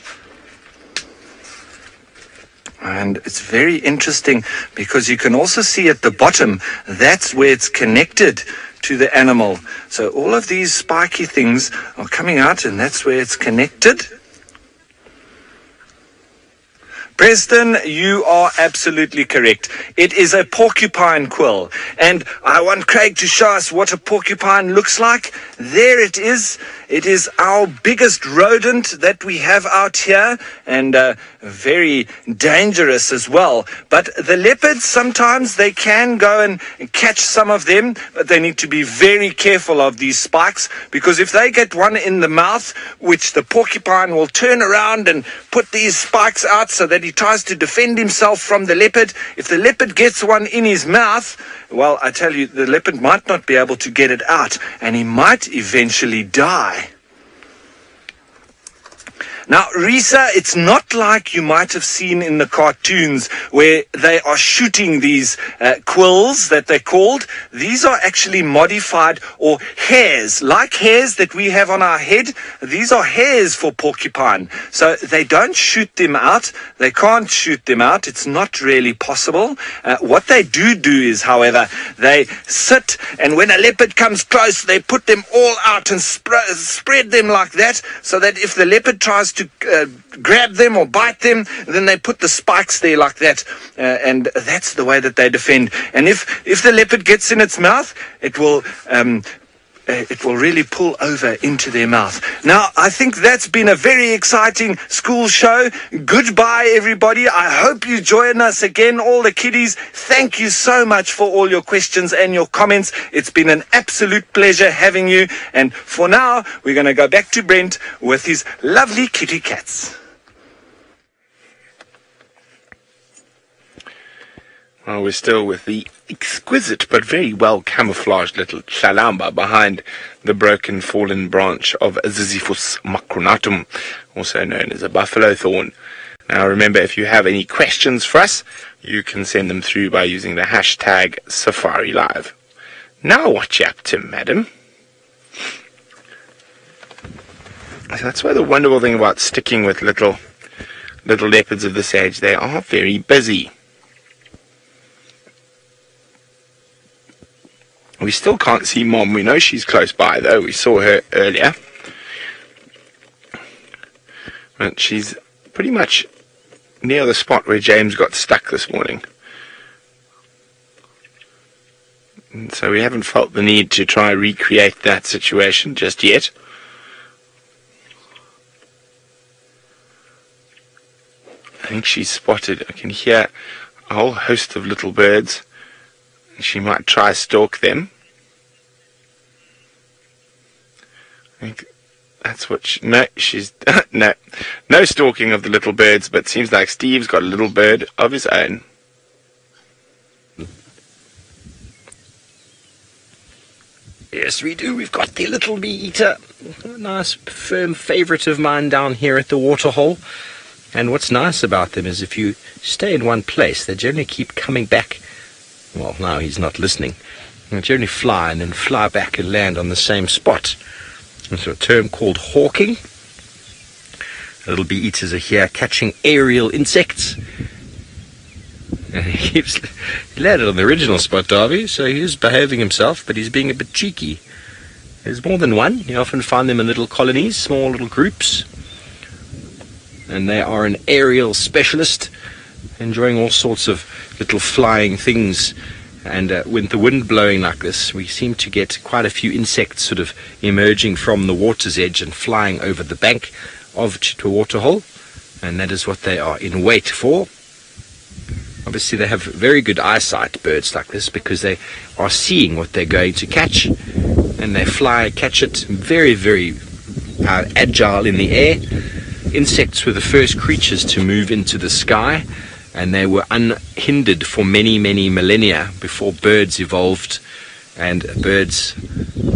And it's very interesting because you can also see at the bottom, that's where it's connected to the animal. So all of these spiky things are coming out, and that's where it's connected. Preston, you are absolutely correct. It is a porcupine quill. And I want Craig to show us what a porcupine looks like. There it is. It is our biggest rodent that we have out here, and very dangerous as well. But the leopards, sometimes they can go and catch some of them, but they need to be very careful of these spikes, because if they get one in the mouth, which the porcupine will turn around and put these spikes out so that he tries to defend himself from the leopard. If the leopard gets one in his mouth, well, I tell you, the leopard might not be able to get it out, and he might eventually die. Now, Risa, it's not like you might have seen in the cartoons where they are shooting these quills that they're called. These are actually modified, or hairs, like hairs that we have on our head. These are hairs for porcupine. So they don't shoot them out. They can't shoot them out. It's not really possible. What they do is, however, they sit, and when a leopard comes close, they put them all out and spread them like that, so that if the leopard tries to grab them or bite them, then they put the spikes there like that, and that's the way that they defend. And if the leopard gets in its mouth, it will really pull over into their mouth. Now, I think that's been a very exciting school show. Goodbye, everybody. I hope you join us again, all the kiddies. Thank you so much for all your questions and your comments. It's been an absolute pleasure having you. And for now, we're going to go back to Brent with his lovely kitty cats. Well, we're still with the exquisite but very well camouflaged little Tlalamba behind the broken fallen branch of Ziziphus macronatum, also known as a buffalo thorn. Now remember, if you have any questions for us, you can send them through by using the hashtag SafariLive. Now what you up to, madam? So that's why the wonderful thing about sticking with little leopards of this age, they are very busy. We still can't see Mom. We know she's close by, though. We saw her earlier. But she's pretty much near the spot where James got stuck this morning. And so we haven't felt the need to try and recreate that situation just yet. I think she's spotted. I can hear a whole host of little birds. She might try stalk them. I think that's what she's no stalking of the little birds, but seems like Steve's got a little bird of his own. Yes, we do. We've got the little bee eater, a nice firm favourite of mine down here at the waterhole. And what's nice about them is if you stay in one place, they generally keep coming back. Well, now he's not listening. They generally fly and then fly back and land on the same spot. It's a term called hawking. Little bee eaters are here catching aerial insects. And he landed on the original spot, Darby, so he is behaving himself, but he's being a bit cheeky. There's more than one. You often find them in little colonies, small little groups. And they are an aerial specialist, enjoying all sorts of little flying things. And with the wind blowing like this, we seem to get quite a few insects sort of emerging from the water's edge and flying over the bank of Chitwa waterhole, and that is what they are in wait for. Obviously they have very good eyesight, birds like this, because they are seeing what they're going to catch, and they fly, catch it, very, very agile in the air. Insects were the first creatures to move into the sky, and they were unhindered for many, many millennia before birds evolved. And birds,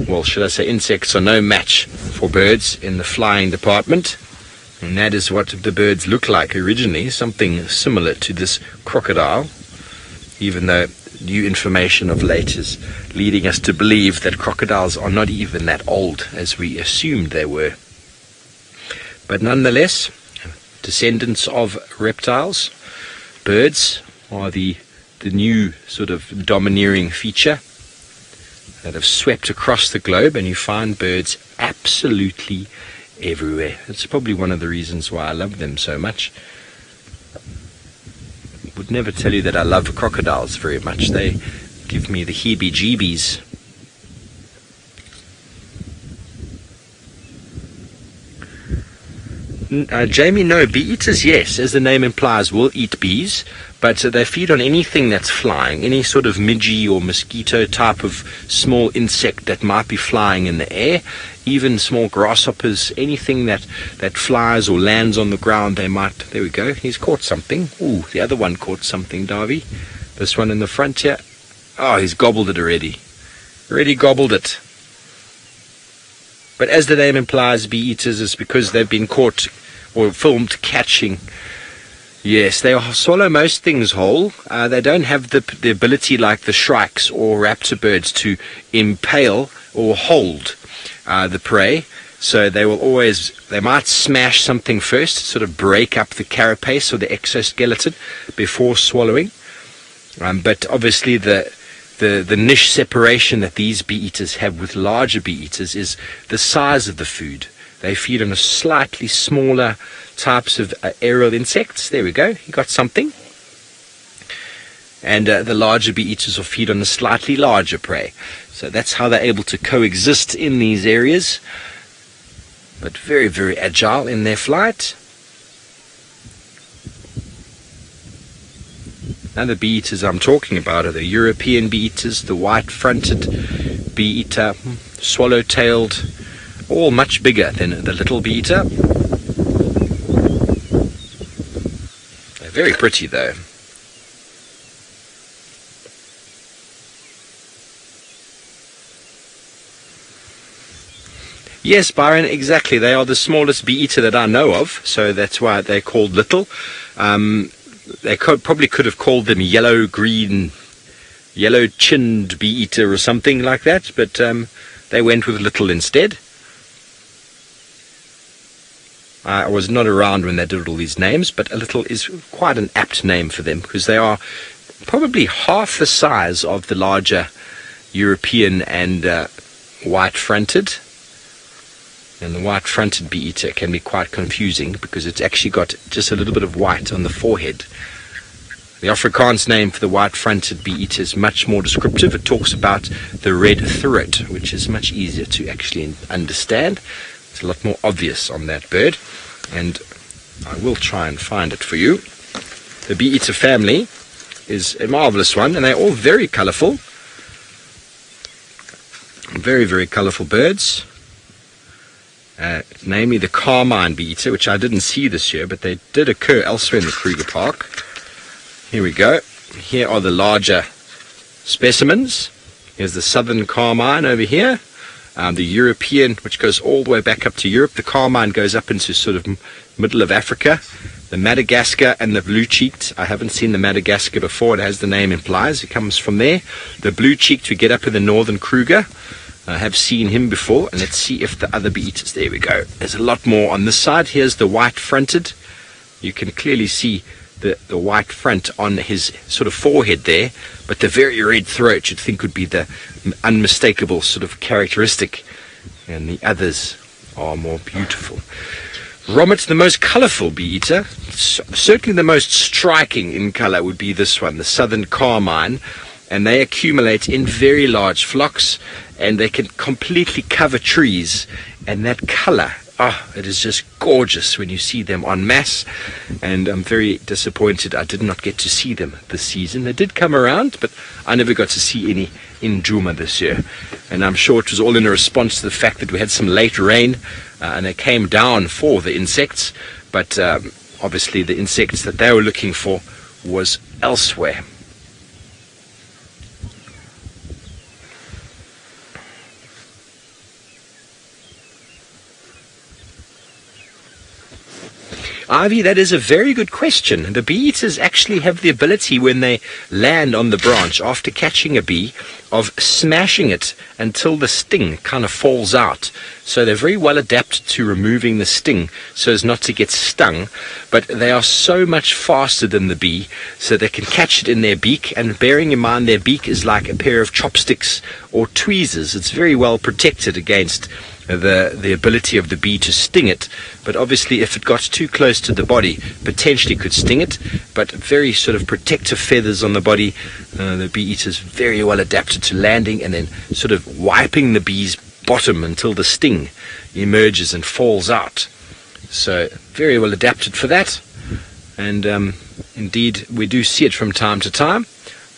well, should I say, insects are no match for birds in the flying department. And that is what the birds look like originally, something similar to this crocodile, even though new information of late is leading us to believe that crocodiles are not even that old as we assumed they were. But nonetheless, descendants of reptiles, birds are the new sort of domineering feature that have swept across the globe, and you find birds absolutely everywhere. It's probably one of the reasons why I love them so much. never tell you that I love crocodiles very much. They give me the heebie-jeebies. Jamie, no, bee-eaters, yes, as the name implies, will eat bees, but they feed on anything that's flying, any sort of midgie or mosquito type of small insect that might be flying in the air, even small grasshoppers, anything that flies or lands on the ground, they might. There we go, he's caught something. Ooh, the other one caught something, Davy. This one in the front here. Oh, he's gobbled it already. Already gobbled it. But as the name implies, bee-eaters is because they've been caught or filmed catching. Yes, they swallow most things whole. They don't have the ability like the shrikes or raptor birds to impale or hold the prey. So they might smash something first, sort of break up the carapace or the exoskeleton before swallowing. But obviously the niche separation that these bee-eaters have with larger bee-eaters is the size of the food. They feed on a slightly smaller types of aerial insects. There we go, he got something. And the larger bee-eaters will feed on a slightly larger prey. So that's how they're able to coexist in these areas. But very, very agile in their flight. Now the bee-eaters I'm talking about are the European bee-eaters, the white-fronted bee-eater, swallow-tailed, all much bigger than the little bee-eater. They're very pretty though. Yes, Byron, exactly. They are the smallest bee-eater that I know of, so that's why they're called little. They probably could have called them yellow-chinned bee-eater or something like that, but they went with little instead. I was not around when they did all these names, but a little is quite an apt name for them because they are probably half the size of the larger European and white-fronted. And the white-fronted bee-eater can be quite confusing because it's actually got just a little bit of white on the forehead. The Afrikaans name for the white-fronted bee-eater is much more descriptive. It talks about the red throat, which is much easier to actually understand. It's a lot more obvious on that bird, and I will try and find it for you. The bee-eater family is a marvelous one, and they're all very colourful. Very, very colourful birds. Namely the carmine bee-eater, which I didn't see this year, but they did occur elsewhere in the Kruger Park. Here we go. Here are the larger specimens. Here's the southern carmine over here. The European, which goes all the way back up to Europe. The carmine goes up into sort of middle of Africa. The Madagascar and the blue-cheeked. I haven't seen the Madagascar before. It has the name implies. It comes from there. The blue-cheeked we get up in the northern Kruger. I have seen him before, and let's see if the other bee-eaters. There we go. There's a lot more on this side. Here's the white-fronted. You can clearly see the white front on his sort of forehead there, but the very red throat you'd think would be the unmistakable sort of characteristic, and the others are more beautiful. Romit, the most colourful bee-eater, certainly the most striking in colour would be this one, the southern carmine, and they accumulate in very large flocks, and they can completely cover trees, and that colour, it is just gorgeous when you see them en masse. And I'm very disappointed I did not get to see them this season. They did come around, but I never got to see any in Djuma this year, and I'm sure it was all in a response to the fact that we had some late rain and they came down for the insects, but obviously the insects that they were looking for was elsewhere. Ivy, that is a very good question. The bee-eaters actually have the ability when they land on the branch after catching a bee of smashing it until the sting kind of falls out. So they're very well adapted to removing the sting so as not to get stung, but they are so much faster than the bee, so they can catch it in their beak, and bearing in mind their beak is like a pair of chopsticks or tweezers. It's very well protected against the ability of the bee to sting it, but obviously if it got too close to the body, potentially could sting it. But very sort of protective feathers on the body. The bee eaters very well adapted to landing and then sort of wiping the bee's bottom until the sting emerges and falls out. So very well adapted for that. And indeed we do see it from time to time,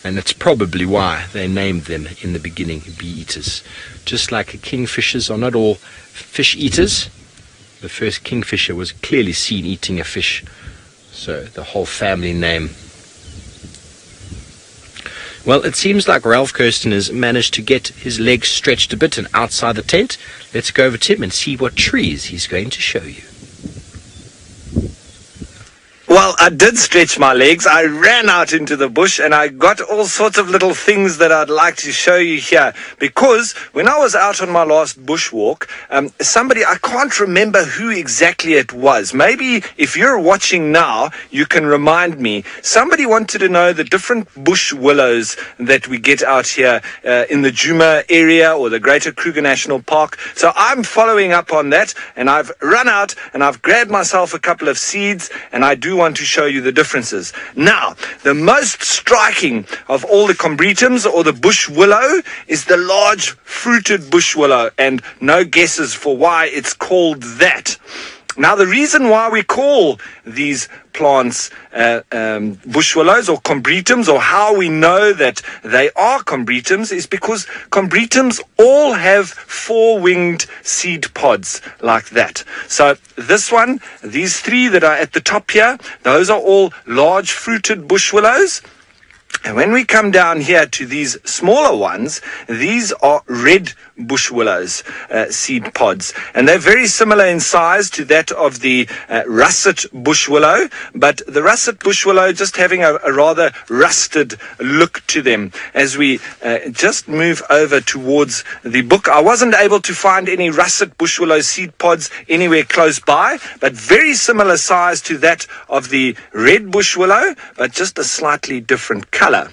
and that's probably why they named them in the beginning bee eaters. Just like kingfishers are not all fish eaters, the first kingfisher was clearly seen eating a fish, so the whole family name. Well, it seems like Ralph Kirsten has managed to get his legs stretched a bit and outside the tent. Let's go over to him and see what trees he's going to show you. Well, I did stretch my legs. I ran out into the bush and I got all sorts of little things that I'd like to show you here. Because when I was out on my last bushwalk, somebody, I can't remember who exactly it was. Maybe if you're watching now, you can remind me. Somebody wanted to know the different bush willows that we get out here in the Djuma area or the Greater Kruger National Park. So I'm following up on that, and I've run out and I've grabbed myself a couple of seeds, and I do want to show you the differences. Now, the most striking of all the combretums or the bush willow is the large fruited bush willow, and no guesses for why it's called that. Now, the reason why we call these plants bush willows or combretums, or how we know that they are combretums, is because combretums all have four-winged seed pods like that. So this one, these three that are at the top here, those are all large fruited bush willows. And when we come down here to these smaller ones, these are red bush willows seed pods, and they're very similar in size to that of the russet bush willow, but the russet bush willow just having a rather rusted look to them. As we just move over towards the book, I wasn't able to find any russet bush willow seed pods anywhere close by, but very similar size to that of the red bush willow, but just a slightly different color.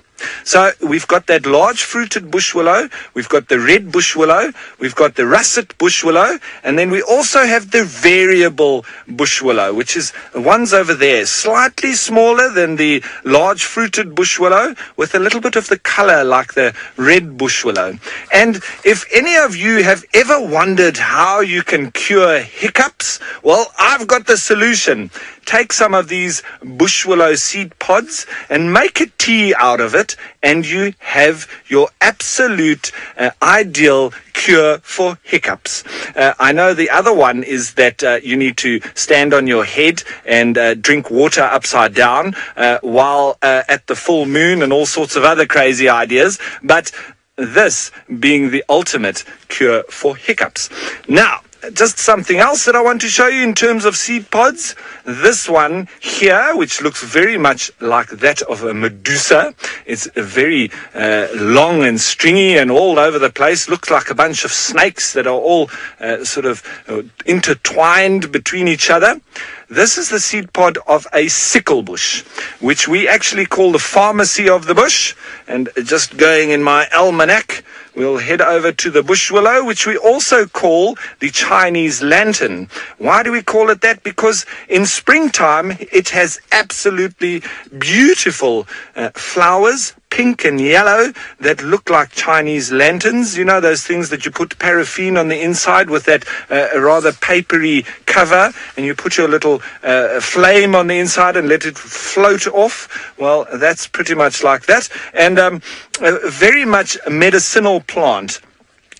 So we've got that large fruited bush willow, we've got the red bush willow, we've got the russet bush willow, and then we also have the variable bush willow, which is the ones over there, slightly smaller than the large fruited bush willow, with a little bit of the color like the red bush willow. And if any of you have ever wondered how you can cure hiccups, well, I've got the solution. Take some of these bush willow seed pods and make a tea out of it, and you have your absolute ideal cure for hiccups. I know the other one is that you need to stand on your head and drink water upside down while at the full moon, and all sorts of other crazy ideas, but this being the ultimate cure for hiccups. Now, just something else that I want to show you in terms of seed pods. This one here, which looks very much like that of a medusa. It's very long and stringy and all over the place. Looks like a bunch of snakes that are all sort of intertwined between each other. This is the seed pod of a sickle bush, which we actually call the pharmacy of the bush. And just going in my almanac, we'll head over to the bush willow, which we also call the Chinese lantern. Why do we call it that? Because in springtime, it has absolutely beautiful flowers, pink and yellow, that look like Chinese lanterns. You know, those things that you put paraffin on the inside with that rather papery cover, and you put your little flame on the inside and let it float off. Well, that's pretty much like that. And very much a medicinal plant.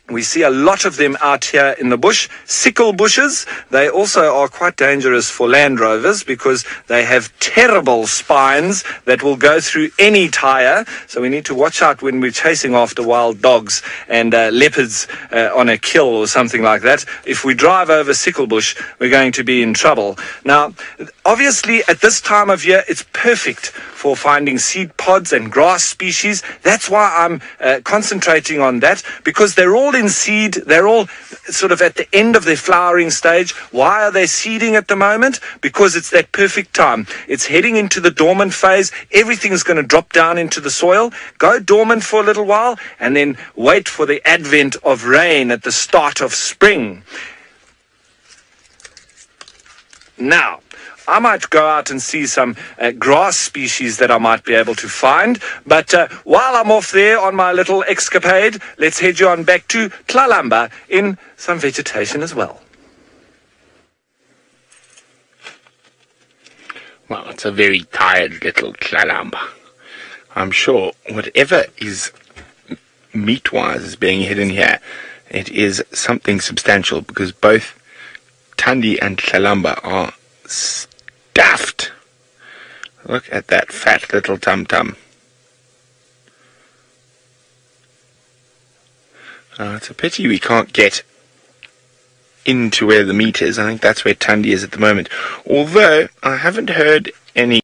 We see a lot of them out here in the bush. Sickle bushes, they also are quite dangerous for Land Rovers because they have terrible spines that will go through any tire. So we need to watch out when we're chasing after wild dogs and leopards on a kill or something like that. If we drive over sickle bush, we're going to be in trouble. Now, obviously, at this time of year, it's perfect for finding seed pods and grass species. That's why I'm concentrating on that, because they're all in seed. They're all sort of at the end of their flowering stage. Why are they seeding at the moment? Because it's that perfect time. It's heading into the dormant phase. Everything's going to drop down into the soil, go dormant for a little while, and then wait for the advent of rain at the start of spring. Now, I might go out and see some grass species that I might be able to find. But while I'm off there on my little escapade, let's head you on back to Tlalamba in some vegetation as well. Well, it's a very tired little Tlalamba. I'm sure whatever is meat-wise is being hidden here, it is something substantial, because both Thandi and Tlalamba are stuffed. Look at that fat little tum-tum. It's a pity we can't get into where the meat is. I think that's where Thandi is at the moment. Although I haven't heard any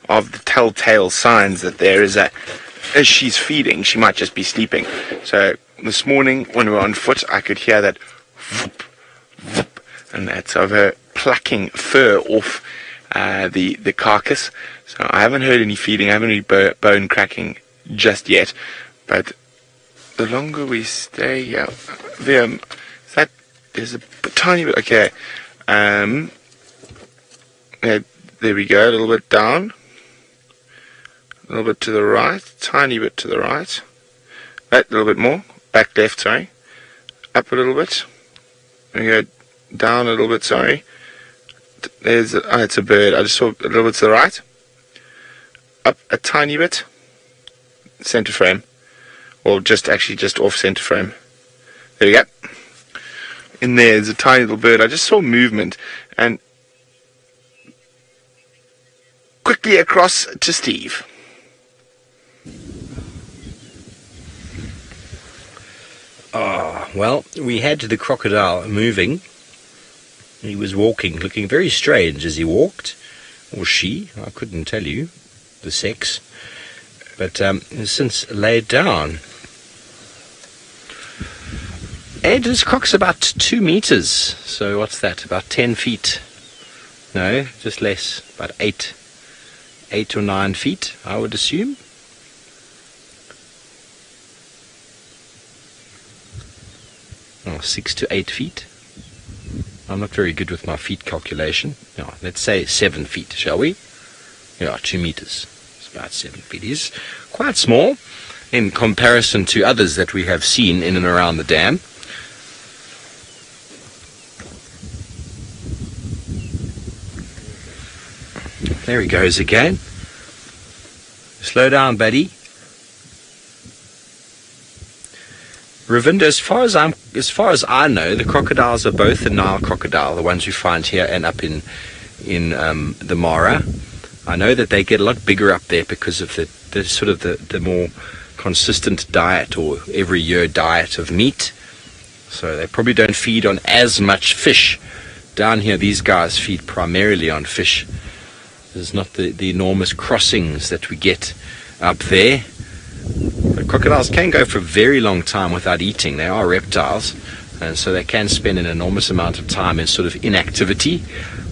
of the telltale signs that there is as she's feeding, she might just be sleeping. So this morning when we were on foot, I could hear that whoop, whoop, and that's of her plucking fur off the carcass. So I haven't heard any feeding, I haven't heard bone cracking just yet. But the longer we stay here, there's a tiny bit. Okay, yeah, there we go. A little bit down, a little bit to the right, tiny bit to the right. Right, a little bit more. Back left, sorry. Up a little bit. We go down a little bit, sorry. There's it's a bird. I just saw a little bit to the right. Up a tiny bit. Center frame. Or just off center frame. There we go. In there's a tiny little bird. I just saw movement. And quickly across to Steve. Well, we had the crocodile moving. He was walking, looking very strange as he walked. Or she, I couldn't tell you the sex. But has since laid down. And this croc's about 2 meters. So what's that? About 10 feet. No, just less. About 8 or 9 feet, I would assume. Oh, 6 to 8 feet. I'm not very good with my feet calculation. No, let's say 7 feet, shall we? Yeah, 2 meters. It's about 7 feet. He's quite small in comparison to others that we have seen in and around the dam. There he goes again. Slow down, buddy. Ravinda, as far as I know, the crocodiles are both the Nile crocodile, the ones we find here and up in the Mara. I know that they get a lot bigger up there because of the sort of the more consistent diet, or every year diet of meat. So they probably don't feed on as much fish. Down here, these guys feed primarily on fish. There's not the enormous crossings that we get up there. But crocodiles can go for a very long time without eating. They are reptiles, and so they can spend an enormous amount of time in sort of inactivity,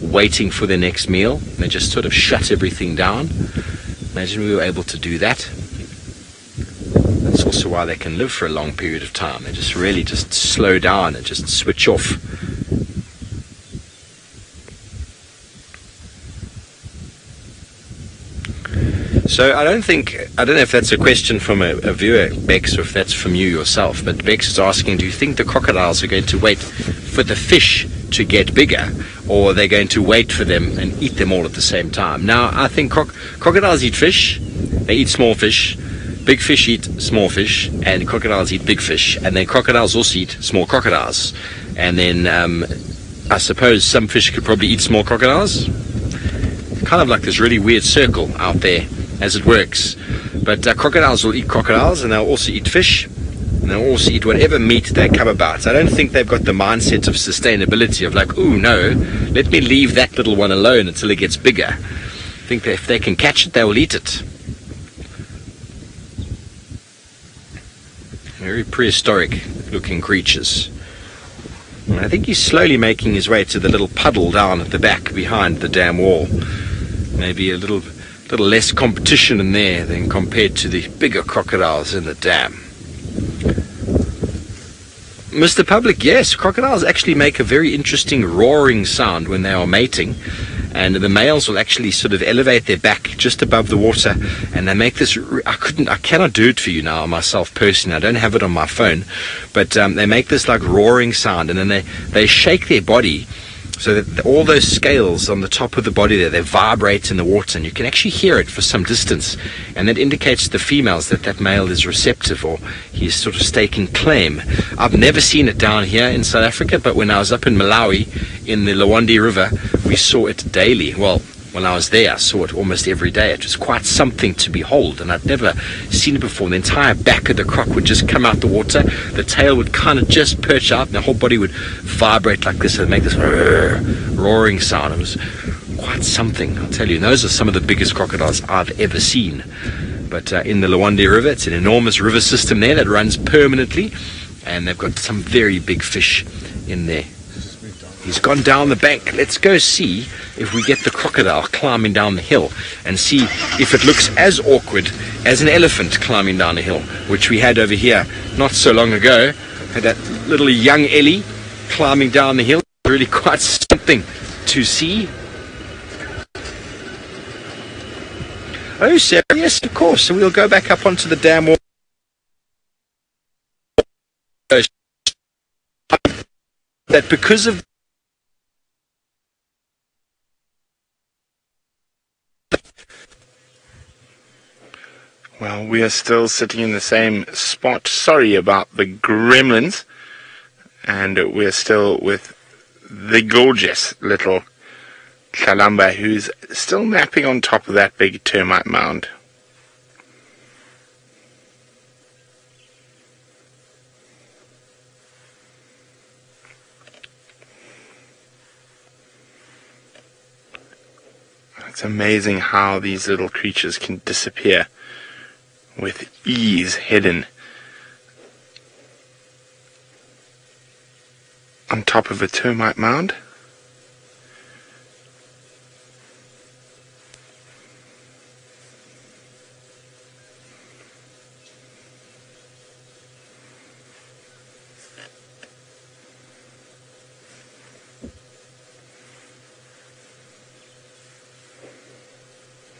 waiting for their next meal. They just sort of shut everything down. Imagine we were able to do that. That's also why they can live for a long period of time. They just really just slow down and just switch off. So I don't know if that's a question from a viewer, Bex, or if that's from you yourself, but Bex is asking, do you think the crocodiles are going to wait for the fish to get bigger, or are they going to wait for them and eat them all at the same time? Now, I think crocodiles eat fish, they eat small fish, big fish eat small fish, and crocodiles eat big fish, and then crocodiles also eat small crocodiles. And then I suppose some fish could probably eat small crocodiles. Kind of like this really weird circle out there as it works. But crocodiles will eat crocodiles, and they'll also eat fish, and they'll also eat whatever meat they come about. I don't think they've got the mindset of sustainability of like, ooh, no, let me leave that little one alone until it gets bigger. think that if they can catch it, they will eat it. Very prehistoric looking creatures. And I think he's slowly making his way to the little puddle down at the back behind the dam wall. Maybe a little less competition in there than compared to the bigger crocodiles in the dam. Mr. Public, yes, crocodiles actually make a very interesting roaring sound when they are mating, and the males will actually sort of elevate their back just above the water, and they make this. I cannot do it for you now myself personally. I don't have it on my phone, but they make this like roaring sound, and then they shake their body so that all those scales on the top of the body there, they vibrate in the water, and you can actually hear it for some distance, and that indicates to the females that male is receptive, or he's sort of staking claim. I've never seen it down here in South Africa, but when I was up in Malawi in the Lwandi River, we saw it daily. Well, when I was there, I saw it almost every day. It was quite something to behold, and I'd never seen it before. The entire back of the croc would just come out the water, the tail would kind of just perch out, and the whole body would vibrate like this and make this roaring sound. It was quite something, I'll tell you. And those are some of the biggest crocodiles I've ever seen. But in the Lwandi River, it's an enormous river system there that runs permanently, and they've got some very big fish in there. He's gone down the bank. Let's go see if we get the crocodile climbing down the hill and see if it looks as awkward as an elephant climbing down a hill, which we had over here not so long ago. Had that little young Ellie climbing down the hill. Really quite something to see. Oh, Sarah, yes, of course. So we'll go back up onto the dam wall. That because of Well, we are still sitting in the same spot. Sorry about the gremlins. And we're still with the gorgeous little Tlalamba, who's still napping on top of that big termite mound. It's amazing how these little creatures can disappear with ease hidden on top of a termite mound.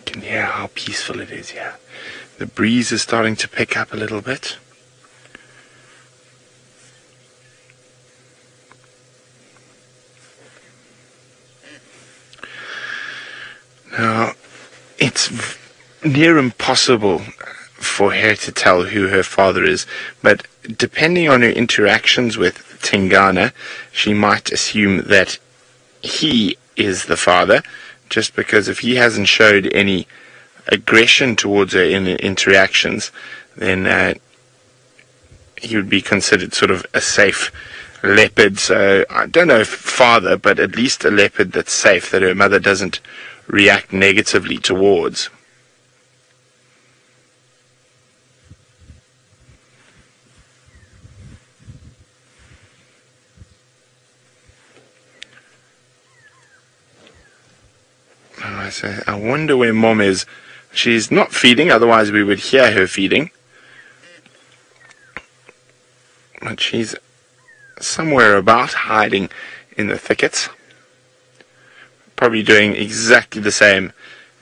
You can hear how peaceful it is here. The breeze is starting to pick up a little bit. Now, it's near impossible for her to tell who her father is, but depending on her interactions with Tingana, she might assume that he is the father, just because if he hasn't showed any aggression towards her in the interactions, then he would be considered sort of a safe leopard. So I don't know if father, but at least a leopard that's safe, that her mother doesn't react negatively towards. I wonder where Mom is. She's not feeding, otherwise we would hear her feeding. But she's somewhere about, hiding in the thickets. Probably doing exactly the same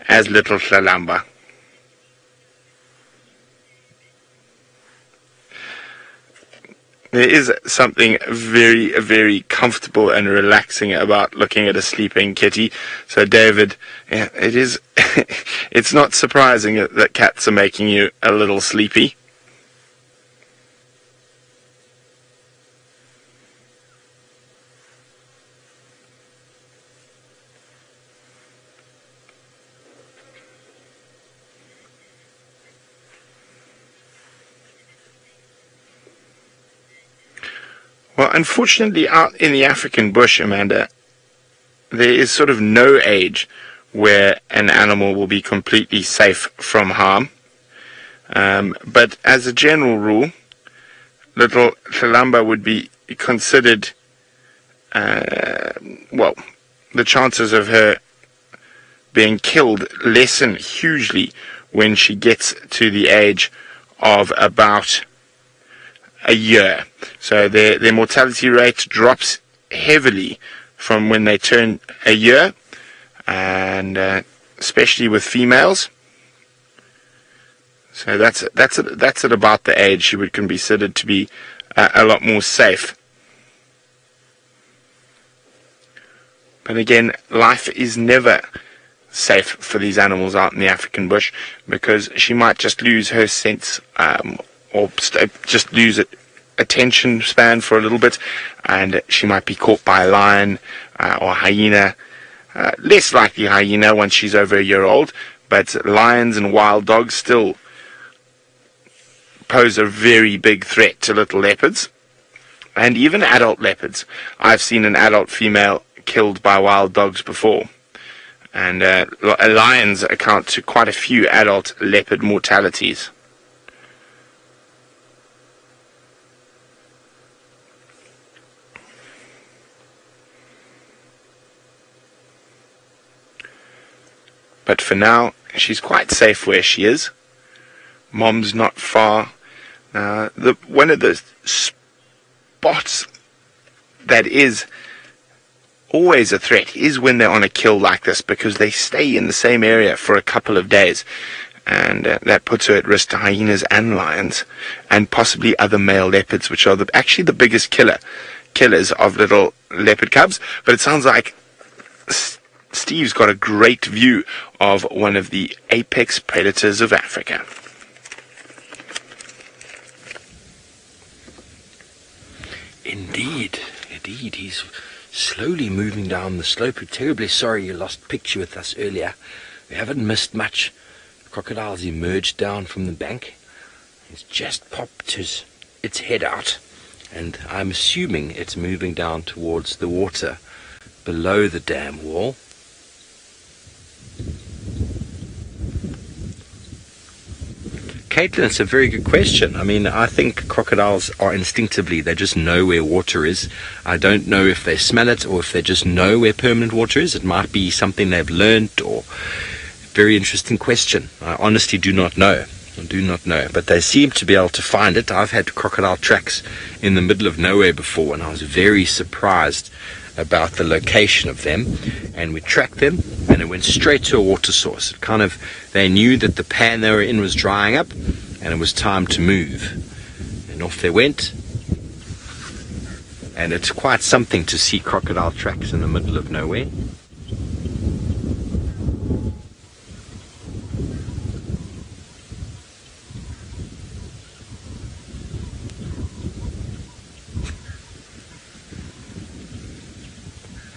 as little Tlalamba. There is something very, very comfortable and relaxing about looking at a sleeping kitty. So David, yeah, it is it's not surprising that cats are making you a little sleepy. Well, unfortunately, out in the African bush, Amanda, there is sort of no age where an animal will be completely safe from harm. But as a general rule, little Tlalamba would be considered, well, the chances of her being killed lessen hugely when she gets to the age of about a year. So their mortality rate drops heavily from when they turn a year, and especially with females. So that's at about the age she would be considered to be a lot more safe. But again, life is never safe for these animals out in the African bush, because she might just lose her sense, or just lose attention span for a little bit, and she might be caught by a lion or hyena. Less likely hyena once she's over a year old, but lions and wild dogs still pose a very big threat to little leopards, and even adult leopards. I've seen an adult female killed by wild dogs before, and lions account to quite a few adult leopard mortalities. But for now, she's quite safe where she is. Mom's not far. One of the spots that is always a threat is when they're on a kill like this, because they stay in the same area for a couple of days, and that puts her at risk to hyenas and lions, and possibly other male leopards, which are actually the biggest killers of little leopard cubs. But it sounds like Steve's got a great view of one of the apex predators of Africa. Indeed, he's slowly moving down the slope. We're terribly sorry you lost picture with us earlier. We haven't missed much. The crocodile's emerged down from the bank. It's just popped its head out, and I'm assuming it's moving down towards the water below the dam wall. Caitlin, it's a very good question. I mean, I think crocodiles are instinctively, they just know where water is. I don't know if they smell it or if they just know where permanent water is. It might be something they've learned, or very interesting question. I honestly do not know. But they seem to be able to find it. I've had crocodile tracks in the middle of nowhere before, and I was very surprised about the location of them. And we tracked them, and it went straight to a water source. They knew that the pan they were in was drying up, and it was time to move. And off they went. And it's quite something to see crocodile tracks in the middle of nowhere.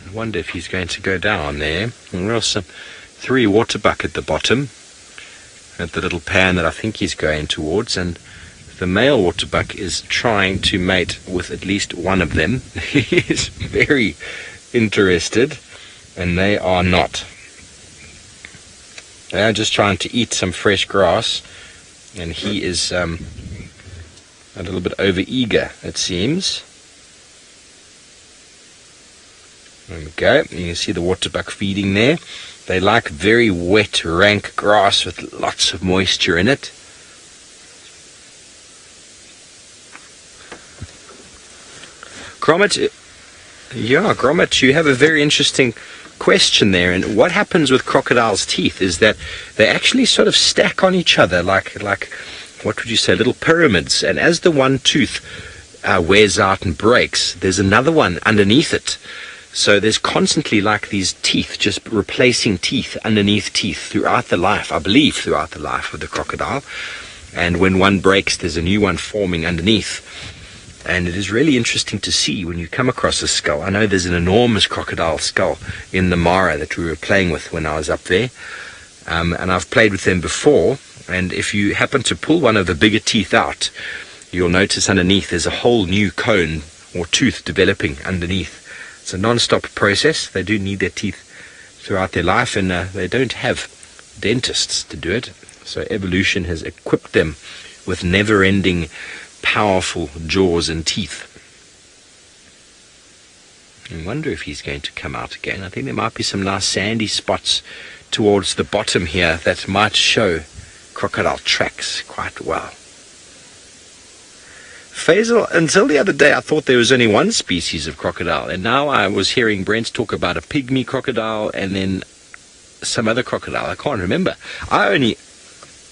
I wonder if he's going to go down there. And there are some 3 waterbuck at the bottom, at the little pan that I think he's going towards, and the male waterbuck is trying to mate with at least one of them. He is very interested, and they are not. They are just trying to eat some fresh grass, and he is a little bit over eager, it seems. There we go. You can see the waterbuck feeding there. They like very wet, rank grass with lots of moisture in it. Gromit, you have a very interesting question there. And what happens with crocodiles' teeth is that they actually sort of stack on each other like what would you say, little pyramids. And as the one tooth wears out and breaks, there's another one underneath it. So there's constantly like these teeth just replacing teeth underneath teeth throughout the life, I believe throughout the life of the crocodile. And when one breaks, there's a new one forming underneath. And it is really interesting to see when you come across a skull. I know there's an enormous crocodile skull in the Mara that we were playing with when I was up there. And I've played with them before. And if you happen to pull one of the bigger teeth out, you'll notice underneath there's a whole new cone or tooth developing underneath. It's a non-stop process. They do need their teeth throughout their life, and they don't have dentists to do it. So evolution has equipped them with never-ending, powerful jaws and teeth. I wonder if he's going to come out again. I think there might be some nice sandy spots towards the bottom here that might show crocodile tracks quite well. Faisal, until the other day I thought there was only one species of crocodile, and now I was hearing Brent talk about a pygmy crocodile and then some other crocodile. I can't remember. I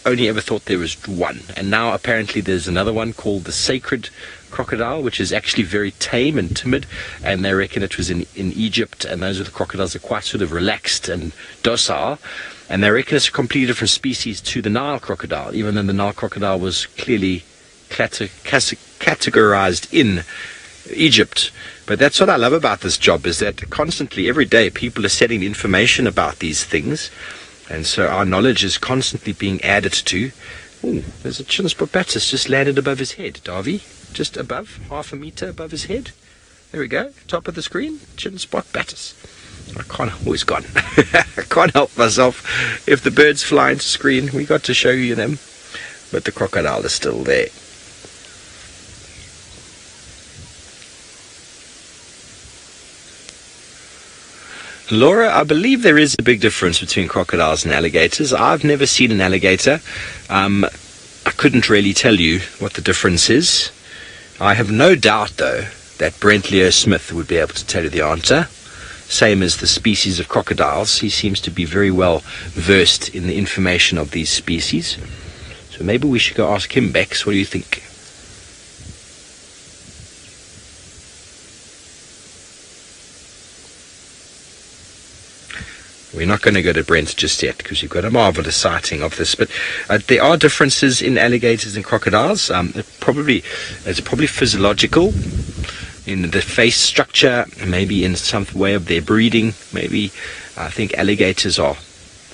only ever thought there was one, and now apparently there's another one called the sacred crocodile, which is actually very tame and timid, and they reckon it was in Egypt, and those are the crocodiles are quite sort of relaxed and docile, and they reckon it's a completely different species to the Nile crocodile, even though the Nile crocodile was clearly categorized in Egypt. But that's what I love about this job, is that constantly, every day, people are setting information about these things, and so our knowledge is constantly being added to. Ooh, there's a Chinspopattis just landed above his head, Davy. Just above, half a meter above his head. There we go, top of the screen, Chinspopattis. I can't, always gone. I can't help myself. If the birds fly into screen, we got to show you them. But the crocodile is still there. Laura, I believe there is a big difference between crocodiles and alligators. I've never seen an alligator. I couldn't really tell you what the difference is. I have no doubt, though, that Brent Leo Smith would be able to tell you the answer. Same as the species of crocodiles. He seems to be very well versed in the information of these species. So maybe we should go ask him, Bex. What do you think? We're not going to go to Brent just yet because you've got a marvelous sighting of this. But there are differences in alligators and crocodiles. It's probably physiological in the face structure, maybe in some way of their breeding. Maybe I think alligators are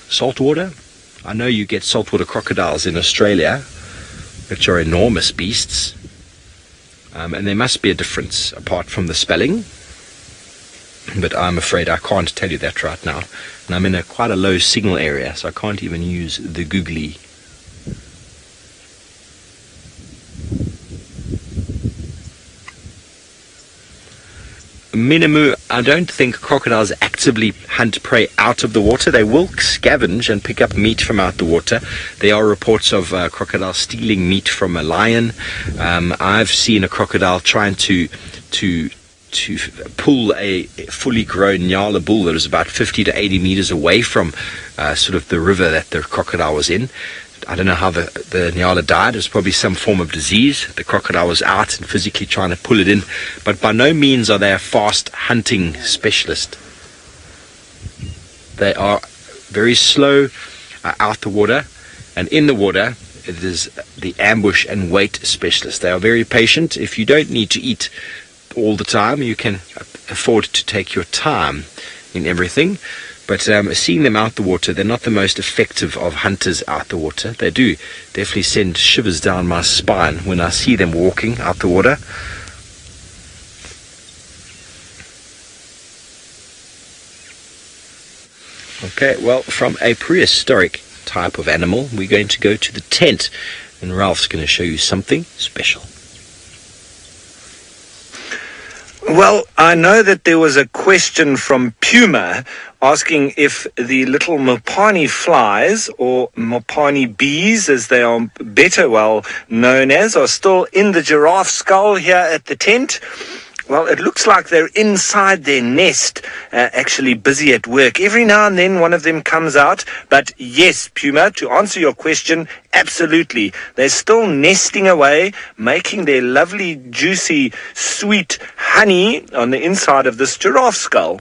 saltwater. I know you get saltwater crocodiles in Australia, which are enormous beasts. And there must be a difference apart from the spelling. But I'm afraid I can't tell you that right now. And I'm in quite a low signal area, so I can't even use the googly. Minimu, I don't think crocodiles actively hunt prey out of the water. They will scavenge and pick up meat from out the water. There are reports of crocodiles stealing meat from a lion. I've seen a crocodile trying to pull a fully grown Nyala bull that was about 50 to 80 meters away from sort of the river that the crocodile was in. I don't know how the Nyala died. It was probably some form of disease. The crocodile was out and physically trying to pull it in. But by no means are they a fast hunting specialist. They are very slow out the water. And in the water, it is the ambush and wait specialist. They are very patient. If you don't need to eat all the time, you can afford to take your time in everything. But seeing them out the water, they're not the most effective of hunters out the water. They do definitely send shivers down my spine when I see them walking out the water. Okay, well, from a prehistoric type of animal, we're going to go to the tent, and Ralph's going to show you something special. Well, I know that there was a question from Puma asking if the little Mopani flies, or Mopani bees as they are better well known as, are still in the giraffe skull here at the tent. Well, it looks like they're inside their nest, actually busy at work. Every now and then one of them comes out. But yes, Puma, to answer your question, absolutely. They're still nesting away, making their lovely, juicy, sweet honey on the inside of this giraffe skull.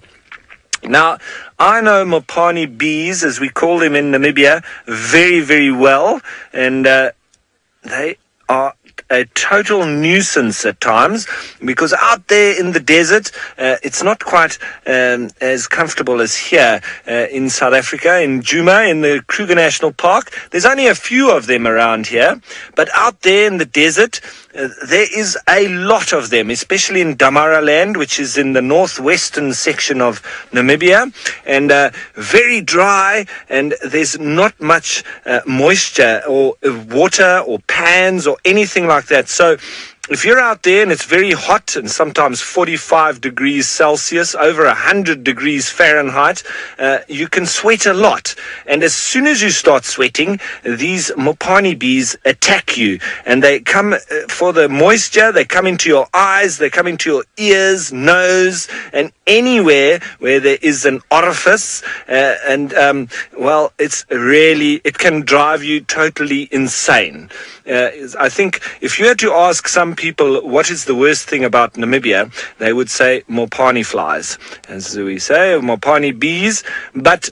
Now, I know Mopani bees, as we call them in Namibia, very, very well. And they are a total nuisance at times, because out there in the desert, it's not quite as comfortable as here in South Africa, in Djuma, in the Kruger National Park. There's only a few of them around here, but out there in the desert, there is a lot of them, especially in Damaraland, which is in the northwestern section of Namibia, and very dry, and there's not much moisture or water or pans or anything like that. So if you're out there and it's very hot and sometimes 45 degrees Celsius, over 100 degrees Fahrenheit, you can sweat a lot. And as soon as you start sweating, these Mopani bees attack you. And they come for the moisture, they come into your eyes, they come into your ears, nose, and anywhere where there is an orifice. Well, it can drive you totally insane. I think if you had to ask some people what is the worst thing about Namibia, they would say Mopani flies, as we say, Mopani bees. But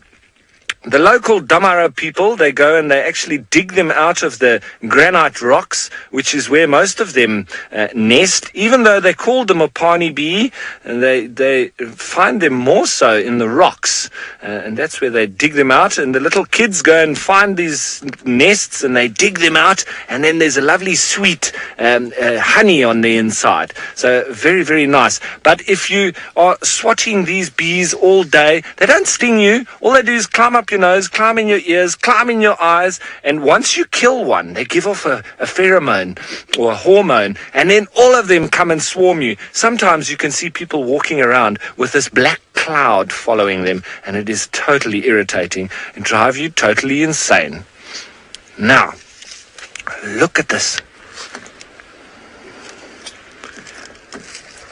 the local Damara people, they go and they actually dig them out of the granite rocks, which is where most of them nest. Even though they're called the Mopani bee, and they find them more so in the rocks. And that's where they dig them out. And the little kids go and find these nests and they dig them out. And then there's a lovely sweet honey on the inside. So very, very nice. But if you are swatting these bees all day, they don't sting you. All they do is climb up your nose, climb in your ears, climb in your eyes, and once you kill one, they give off a pheromone or a hormone, and then all of them come and swarm you. Sometimes you can see people walking around with this black cloud following them, and it is totally irritating and drive you totally insane. Now, look at this.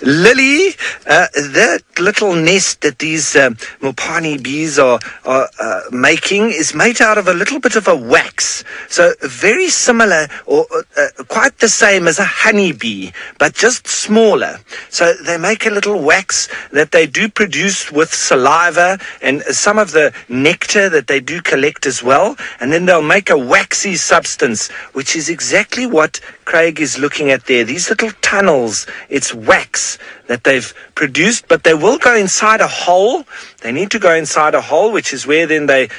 Lily, that little nest that these Mopani bees are making is made out of a little bit of a wax. So very similar or quite the same as a honeybee, but just smaller. So they make a little wax that they do produce with saliva and some of the nectar that they do collect as well. And then they'll make a waxy substance, which is exactly what Craig is looking at there. These little tunnels, it's wax that they've produced, but they will go inside a hole. They need to go inside a hole, which is where then they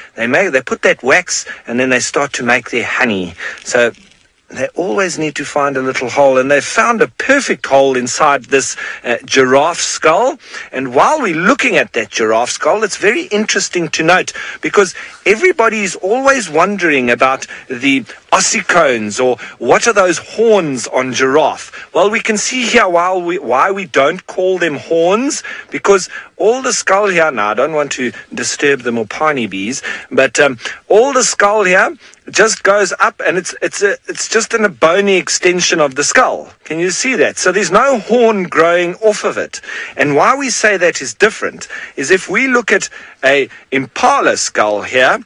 put that wax and then they start to make their honey. So they always need to find a little hole, and they've found a perfect hole inside this giraffe skull. And while we're looking at that giraffe skull, it's very interesting to note, because everybody is always wondering about the ossicones, or what are those horns on giraffe. Well, we can see here why we don't call them horns, because all the skull here, now I don't want to disturb the Mopani bees, but all the skull here just goes up, and it's just in a bony extension of the skull. Can you see that? So there's no horn growing off of it. And why we say that is different is if we look at a impala skull here,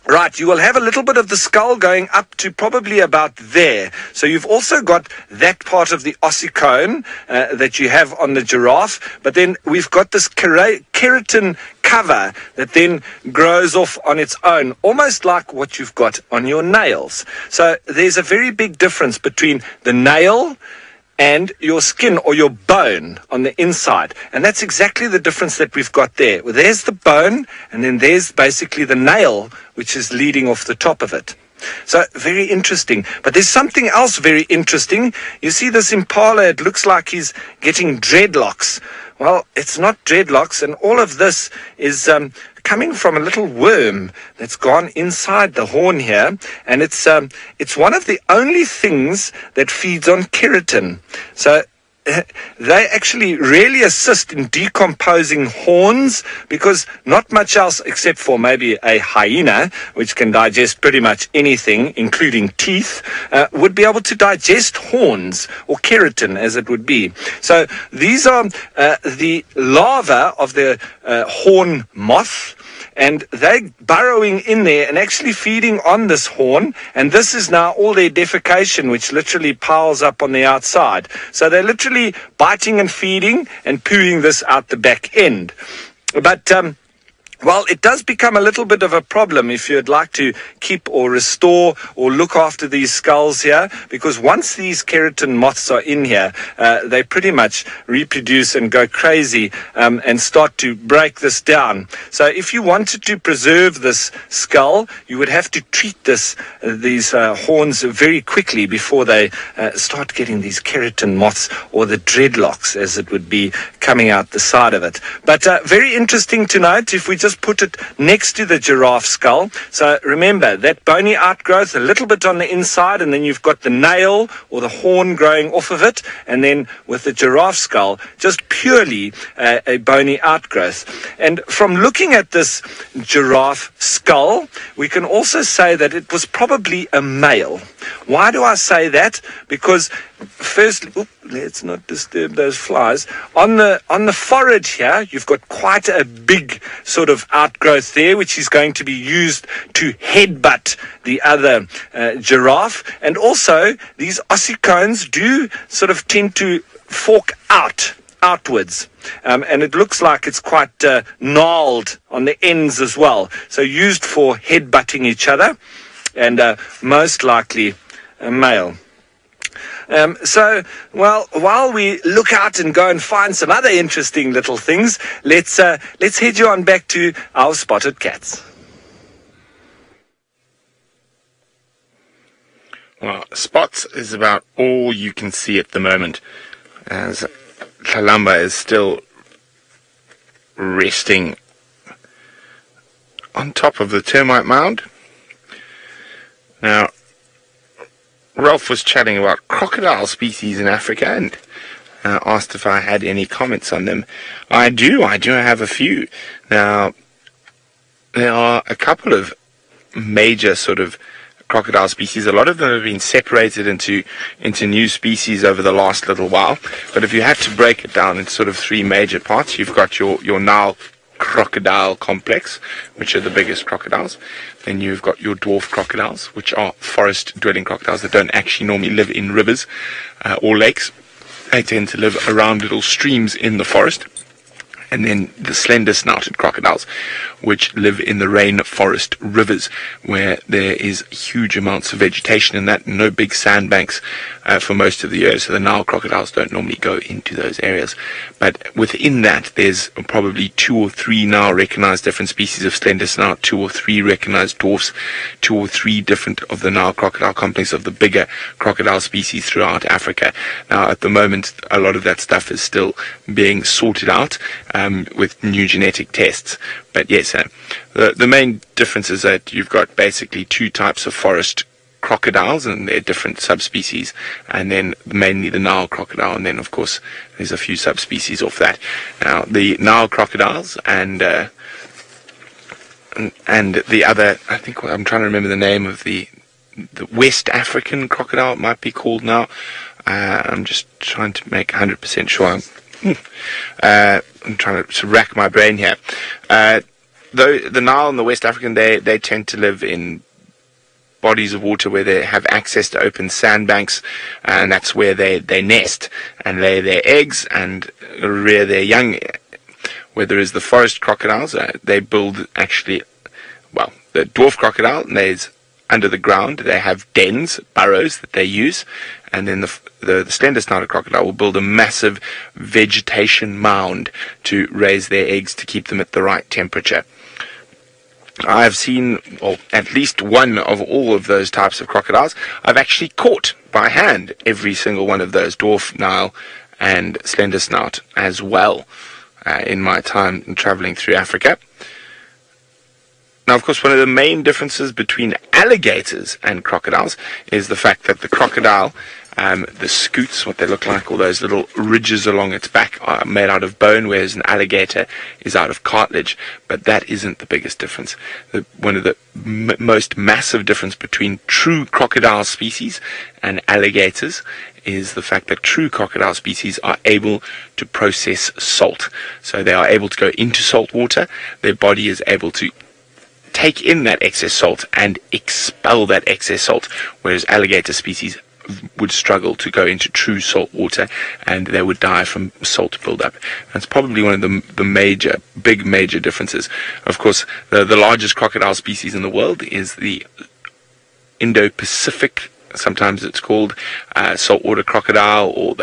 right, you will have a little bit of the skull going up to probably about there. So you've also got that part of the ossicone that you have on the giraffe, but then we've got this keratin cover that then grows off on its own, almost like what you've got on your nails. So there's a very big difference between the nail and your skin or your bone on the inside. And that's exactly the difference that we've got there. Well, there's the bone, and then there's basically the nail, which is leading off the top of it. So very interesting. But there's something else very interesting. You see this impala, it looks like he's getting dreadlocks. Well, it's not dreadlocks, and all of this is coming from a little worm that's gone inside the horn here, and it's one of the only things that feeds on keratin. So they actually really assist in decomposing horns, because not much else except for maybe a hyena, which can digest pretty much anything, including teeth, would be able to digest horns, or keratin as it would be. So these are the larvae of the horn moth, and they're burrowing in there and actually feeding on this horn, and this is now all their defecation, which literally piles up on the outside. So they're literally biting and feeding and pooing this out the back end. But Well, it does become a little bit of a problem if you'd like to keep or restore or look after these skulls here, because once these keratin moths are in here, they pretty much reproduce and go crazy and start to break this down. So if you wanted to preserve this skull, you would have to treat these horns very quickly before they start getting these keratin moths, or the dreadlocks as it would be, coming out the side of it. But very interesting to note, if we just put it next to the giraffe skull. So remember, that bony outgrowth, a little bit on the inside, and then you've got the nail or the horn growing off of it, and then with the giraffe skull, just purely a bony outgrowth. And from looking at this giraffe skull, we can also say that it was probably a male. Why do I say that? Because firstly, let's not disturb those flies. On the forehead here, you've got quite a big sort of outgrowth there, which is going to be used to headbutt the other giraffe. And also, these ossicones do sort of tend to fork outwards. And it looks like it's quite gnarled on the ends as well. So used for headbutting each other, and most likely a male. So, well, while we look out and go and find some other interesting little things, let's head you on back to our spotted cats. Well, spots is about all you can see at the moment, as Tlalamba is still resting on top of the termite mound. Now, Ralph was chatting about crocodile species in Africa and asked if I had any comments on them. I do have a few. Now, there are a couple of major sort of crocodile species. A lot of them have been separated into new species over the last little while. But if you had to break it down into sort of three major parts, you've got your Nile crocodile complex, which are the biggest crocodiles. Then you've got your dwarf crocodiles, which are forest-dwelling crocodiles that don't actually normally live in rivers or lakes. They tend to live around little streams in the forest. And then the slender-snouted crocodiles, which live in the rainforest rivers, where there is huge amounts of vegetation in that, and no big sandbanks for most of the year. So the Nile crocodiles don't normally go into those areas. But within that, there's probably 2 or 3 now recognized different species of slender snout, 2 or 3 recognized dwarfs, 2 or 3 different of the Nile crocodile complex of the bigger crocodile species throughout Africa. Now, at the moment, a lot of that stuff is still being sorted out with new genetic tests. But yes, the main difference is that you've got basically 2 types of forest crocodiles and their different subspecies, and then mainly the Nile crocodile, and then of course there's a few subspecies of that. Now the Nile crocodiles and the other, I think I'm trying to remember the name of the West African crocodile, it might be called now. I'm just trying to make 100% sure. I'm trying to rack my brain here. Though the Nile and the West African, they tend to live in bodies of water where they have access to open sandbanks, and that's where they nest and lay their eggs and rear their young. Where there is the forest crocodiles, they build actually, well, the dwarf crocodile lays under the ground. They have dens, burrows that they use, and then the slender-snouted crocodile will build a massive vegetation mound to raise their eggs to keep them at the right temperature. I've seen, or at least one of all of those types of crocodiles. I've actually caught by hand every single one of those, dwarf, Nile, and slender snout as well, in my time traveling through Africa. Now, of course, one of the main differences between alligators and crocodiles is the fact that the crocodile, the scoots, what they look like, all those little ridges along its back, are made out of bone, whereas an alligator is out of cartilage. But that isn't the biggest difference. One of the most massive difference between true crocodile species and alligators is the fact that true crocodile species are able to process salt. So they are able to go into salt water. Their body is able to take in that excess salt and expel that excess salt, whereas alligator species would struggle to go into true salt water, and they would die from salt buildup. That's probably one of the major differences. Of course, the largest crocodile species in the world is the Indo-Pacific. Sometimes it's called saltwater crocodile, or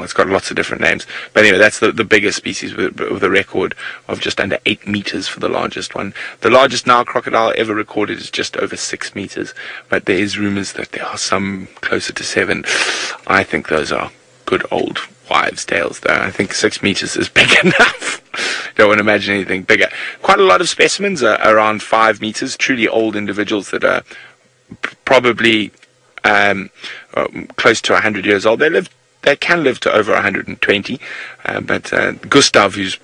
it's got lots of different names. But anyway, that's the biggest species with a record of just under 8 meters for the largest one. The largest Nile crocodile ever recorded is just over 6 meters, but there is rumors that there are some closer to 7. I think those are good old wives' tales, though. I think 6 meters is big enough. Don't want to imagine anything bigger. Quite a lot of specimens are around 5 meters, truly old individuals that are probably close to 100 years old. They can live to over 120, but Gustav, who's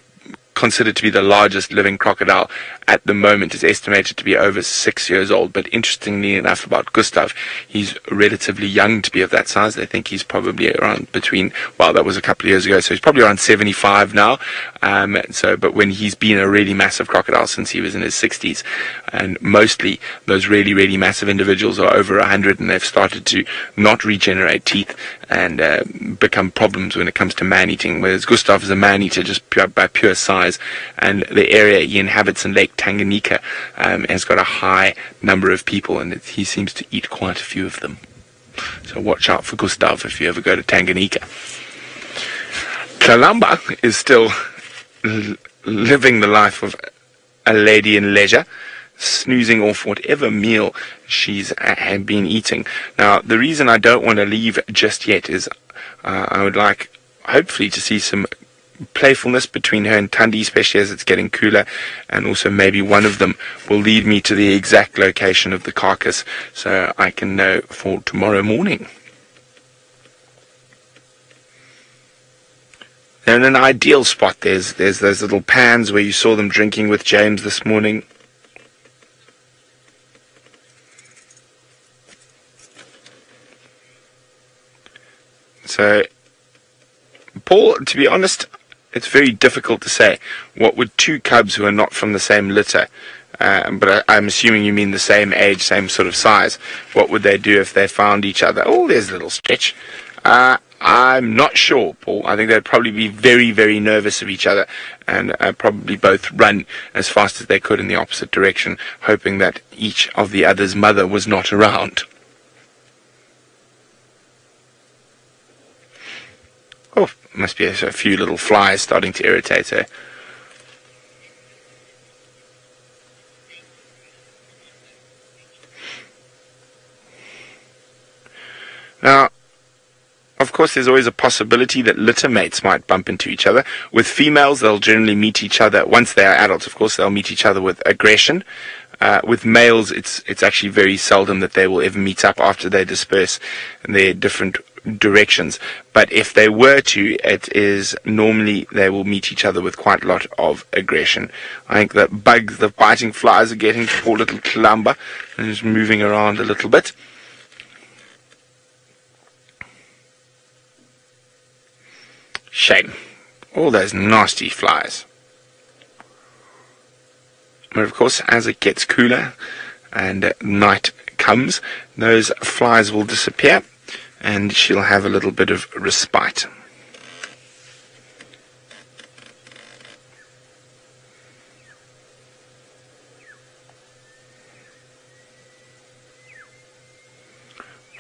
considered to be the largest living crocodile at the moment, is estimated to be over 6 years old. But interestingly enough about Gustav, he's relatively young to be of that size. They think he's probably around that was a couple of years ago, so he's probably around 75 now. But when he's been a really massive crocodile since he was in his 60s, and mostly those really, really massive individuals are over 100, and they've started to not regenerate teeth and become problems when it comes to man-eating, whereas Gustav is a man-eater just by pure size, and the area he inhabits in Lake Tanganyika has got a high number of people, and he seems to eat quite a few of them. So watch out for Gustav if you ever go to Tanganyika. Tlalamba is still living the life of a lady in leisure, snoozing off whatever meal she's been eating. Now, the reason I don't want to leave just yet is I would like, hopefully, to see some playfulness between her and Thandi, especially as it's getting cooler, and also maybe one of them will lead me to the exact location of the carcass so I can know for tomorrow morning. They're in an ideal spot. There's those little pans where you saw them drinking with James this morning. So, Paul, to be honest, it's very difficult to say. What would two cubs who are not from the same litter, but I'm assuming you mean the same age, same sort of size, what would they do if they found each other? Oh, there's a little stretch. I'm not sure, Paul. I think they'd probably be very, very nervous of each other, and probably both run as fast as they could in the opposite direction, hoping that each of the other's mother was not around. Oh, must be a few little flies starting to irritate her. Now, of course, there's always a possibility that litter mates might bump into each other. With females, they'll generally meet each other, once they are adults, of course, they'll meet each other with aggression. With males, it's actually very seldom that they will ever meet up after they disperse in their different directions. But if they were to, it is normally they will meet each other with quite a lot of aggression. I think the bugs, the biting flies are getting to poor little Tlalamba and just moving around a little bit. Shame. All those nasty flies. But of course, as it gets cooler and night comes, those flies will disappear and she'll have a little bit of respite.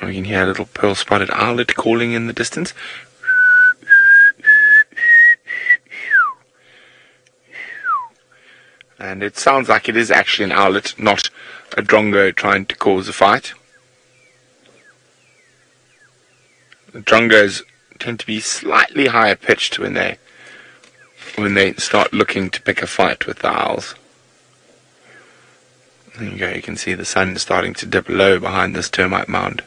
You can hear a little pearl-spotted owlet calling in the distance. And it sounds like it is actually an owlet, not a drongo trying to cause a fight. The drongos tend to be slightly higher pitched when they start looking to pick a fight with the owls. There you go, you can see the sun starting to dip low behind this termite mound.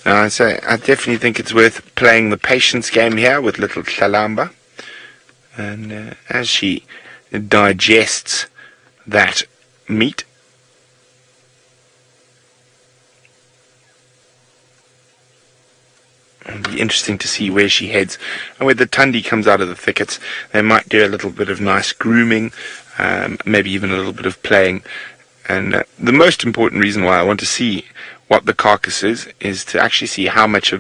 Now, I definitely think it's worth playing the patience game here with little Tlalamba. And as she digests that meat, It'll be interesting to see where she heads. And where the Thandi comes out of the thickets, they might do a little bit of nice grooming, maybe even a little bit of playing. And the most important reason why I want to see what the carcass is to actually see how much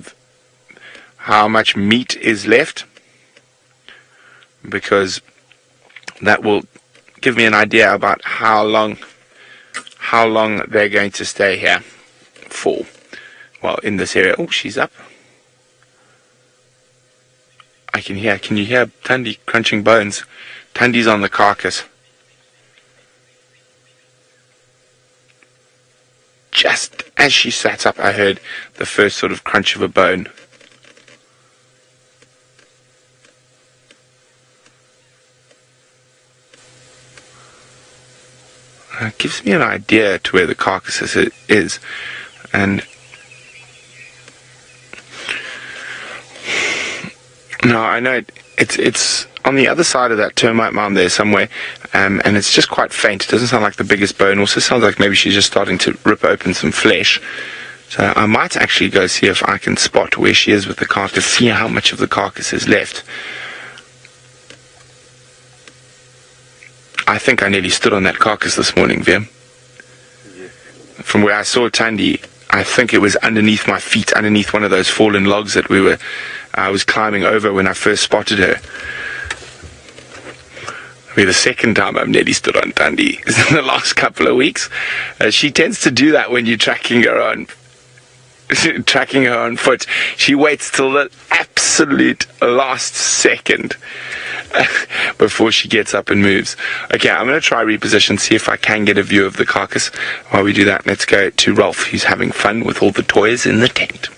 meat is left, because that will give me an idea about how long they're going to stay here for. Well, in this area. Oh, she's up. Can you hear Thandi crunching bones? Thandi's on the carcass. Just as she sat up, I heard the first sort of crunch of a bone. It gives me an idea to where the carcass is, and no, I know it's on the other side of that termite mound there somewhere, and it's just quite faint. It doesn't sound like the biggest bone. Also sounds like maybe she's just starting to rip open some flesh. So I might actually go see if I can spot where she is with the carcass, see how much of the carcass is left. I think I nearly stood on that carcass this morning, Vim. Yeah. From where I saw Thandi, I think it was underneath my feet, underneath one of those fallen logs that I was climbing over when I first spotted her. Maybe the second time I've nearly stood on Thandi is in the last couple of weeks. She tends to do that when you're tracking her on foot. She waits till the absolute last second before she gets up and moves. Okay, I'm going to try reposition, see if I can get a view of the carcass. While we do that, let's go to Ralph, who's having fun with all the toys in the tent.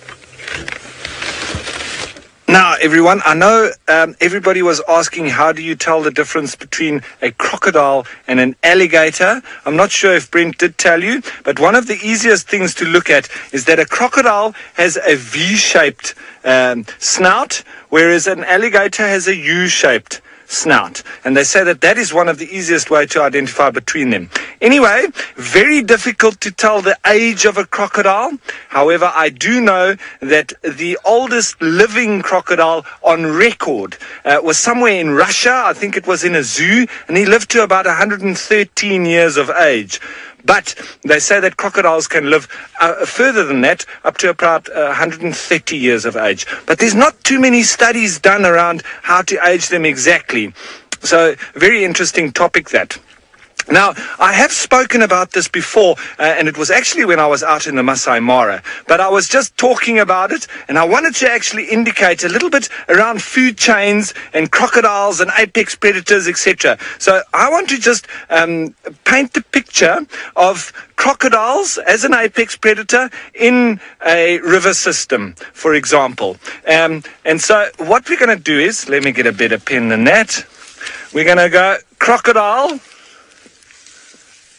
Now, everyone, I know everybody was asking, how do you tell the difference between a crocodile and an alligator? I'm not sure if Brent did tell you, but one of the easiest things to look at is that a crocodile has a V-shaped snout, whereas an alligator has a U-shaped snout. And they say that that is one of the easiest way to identify between them. Anyway, very difficult to tell the age of a crocodile. However, I do know that the oldest living crocodile on record was somewhere in Russia. I think it was in a zoo, and he lived to about 113 years of age. But they say that crocodiles can live further than that, up to about 130 years of age. But there's not too many studies done around how to age them exactly. So, very interesting topic that. Now, I have spoken about this before, and it was actually when I was out in the Masai Mara, but I was just talking about it, and I wanted to actually indicate a little bit around food chains and crocodiles and apex predators, etc. So I want to just paint the picture of crocodiles as an apex predator in a river system, for example. And so what we're going to do is, let me get a better pen than that, we're going to go crocodile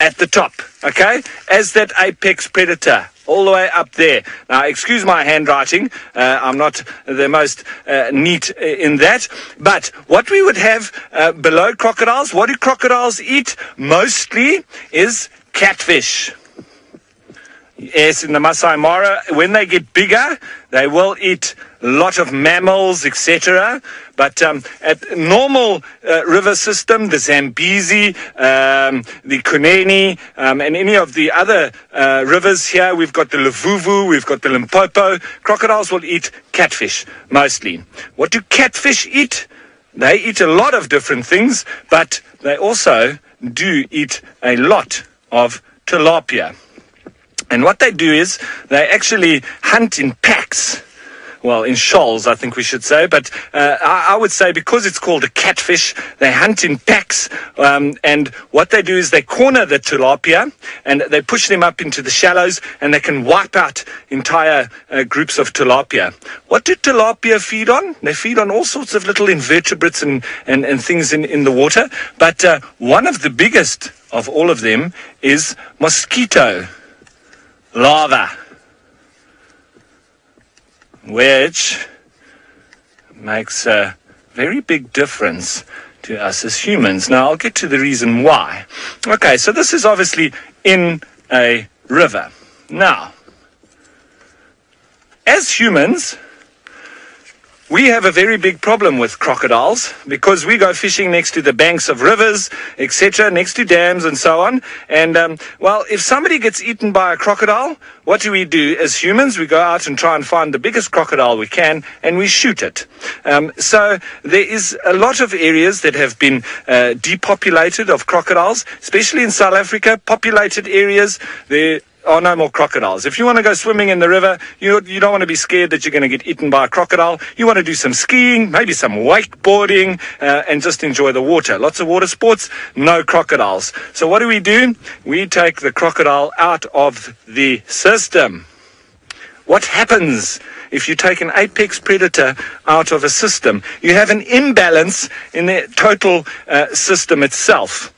at the top, okay, as that apex predator, all the way up there. Now, excuse my handwriting, I'm not the most neat in that, but what we would have below crocodiles, what do crocodiles eat? Mostly is catfish. Yes, in the Masai Mara, when they get bigger, they will eat a lot of mammals, etc. But at normal river system, the Zambezi, the Kunene, and any of the other rivers here, we've got the Luvuvu, we've got the Limpopo. Crocodiles will eat catfish, mostly. What do catfish eat? They eat a lot of different things, but they also do eat a lot of tilapia. And what they do is they actually hunt in packs. Well, in shoals, I think we should say. But I would say because it's called a catfish, they hunt in packs. And what they do is they corner the tilapia and they push them up into the shallows, and they can wipe out entire groups of tilapia. What do tilapia feed on? They feed on all sorts of little invertebrates and things in the water. But one of the biggest of all of them is mosquito larva, which makes a very big difference to us as humans. Now, I'll get to the reason why. Okay, so this is obviously in a river. Now, as humans, we have a very big problem with crocodiles because we go fishing next to the banks of rivers, etc., next to dams and so on. And, well, if somebody gets eaten by a crocodile, what do we do as humans? We go out and try and find the biggest crocodile we can and we shoot it. So there is a lot of areas that have been depopulated of crocodiles, especially in South Africa, populated areas. There are no more crocodiles. If you want to go swimming in the river, you don't want to be scared that you're going to get eaten by a crocodile. You want to do some skiing, maybe some wakeboarding, and just enjoy the water. Lots of water sports, no crocodiles. So what do? We take the crocodile out of the system. What happens if you take an apex predator out of a system? You have an imbalance in the total system itself.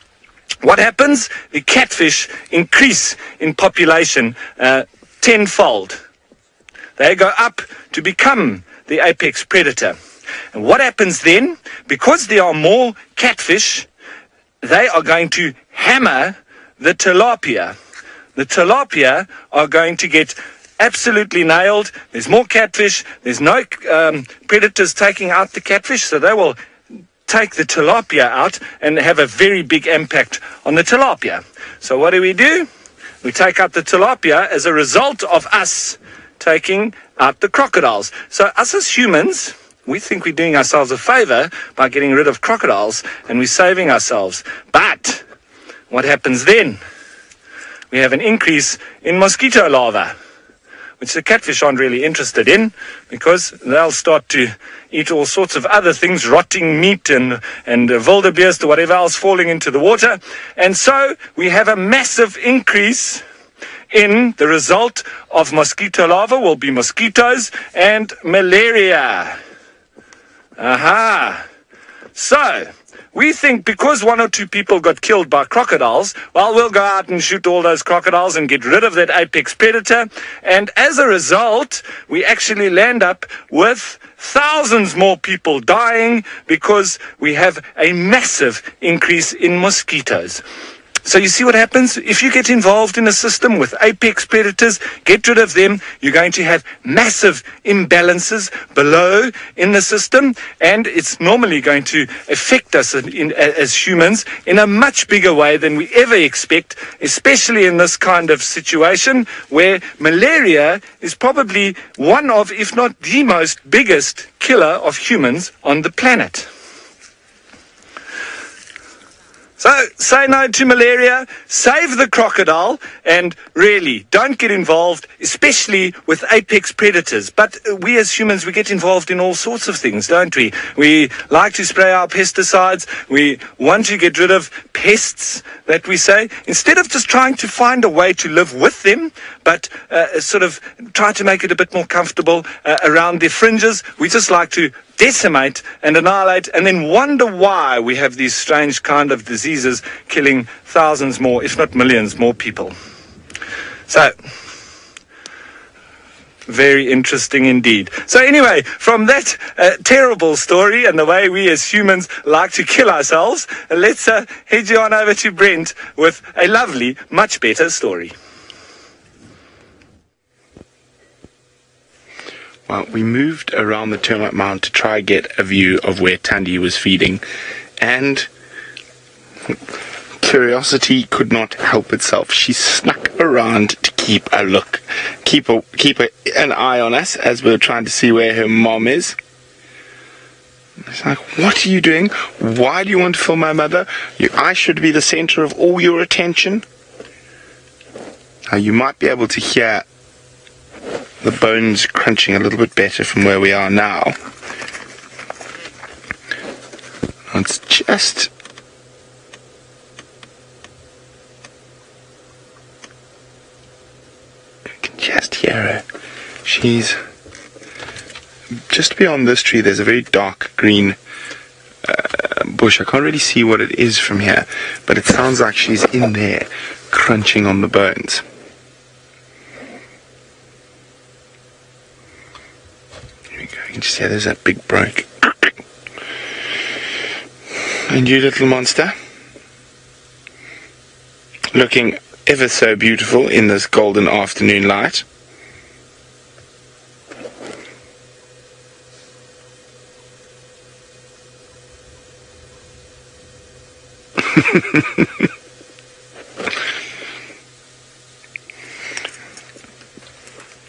What happens? The catfish increase in population tenfold. They go up to become the apex predator. And what happens then? Because there are more catfish, they are going to hammer the tilapia. The tilapia are going to get absolutely nailed. There's more catfish. There's no predators taking out the catfish, so they will take the tilapia out and have a very big impact on the tilapia. So what do? We take out the tilapia as a result of us taking out the crocodiles. So us as humans, we think we're doing ourselves a favor by getting rid of crocodiles and we're saving ourselves. But what happens then? We have an increase in mosquito larvae, which the catfish aren't really interested in because they'll start to eat all sorts of other things, rotting meat and wildebeest or whatever else falling into the water. And so we have a massive increase in the result of mosquito larvae will be mosquitoes and malaria. Aha. So we think because one or two people got killed by crocodiles, well, we'll go out and shoot all those crocodiles and get rid of that apex predator. And as a result, we actually land up with thousands more people dying because we have a massive increase in mosquitoes. So you see what happens? If you get involved in a system with apex predators, get rid of them, you're going to have massive imbalances below in the system, and it's normally going to affect us as humans in a much bigger way than we ever expect, especially in this kind of situation where malaria is probably one of, if not the most biggest killer of humans on the planet. So, say no to malaria, save the crocodile, and really, don't get involved, especially with apex predators. But we as humans, we get involved in all sorts of things, don't we? We like to spray our pesticides. We want to get rid of pests, that we say, instead of just trying to find a way to live with them, but sort of try to make it a bit more comfortable around their fringes. We just like to decimate and annihilate and then wonder why we have these strange kind of diseases killing thousands more, if not millions more people. So, very interesting indeed. So anyway, from that terrible story and the way we as humans like to kill ourselves, let's head you on over to Brent with a lovely, much better story. Well, we moved around the termite mound to try get a view of where Thandi was feeding, and curiosity could not help itself. She snuck around to keep an eye on us as we were trying to see where her mom is. It's like, what are you doing? Why do you want to film my mother? I should be the center of all your attention. Now, you might be able to hear the bones crunching a little bit better from where we are now. It's just I can just hear her. She's just beyond this tree. There's a very dark green bush. I can't really see what it is from here, but it sounds like she's in there crunching on the bones. You can just hear there's that big break. And you, little monster, looking ever so beautiful in this golden afternoon light.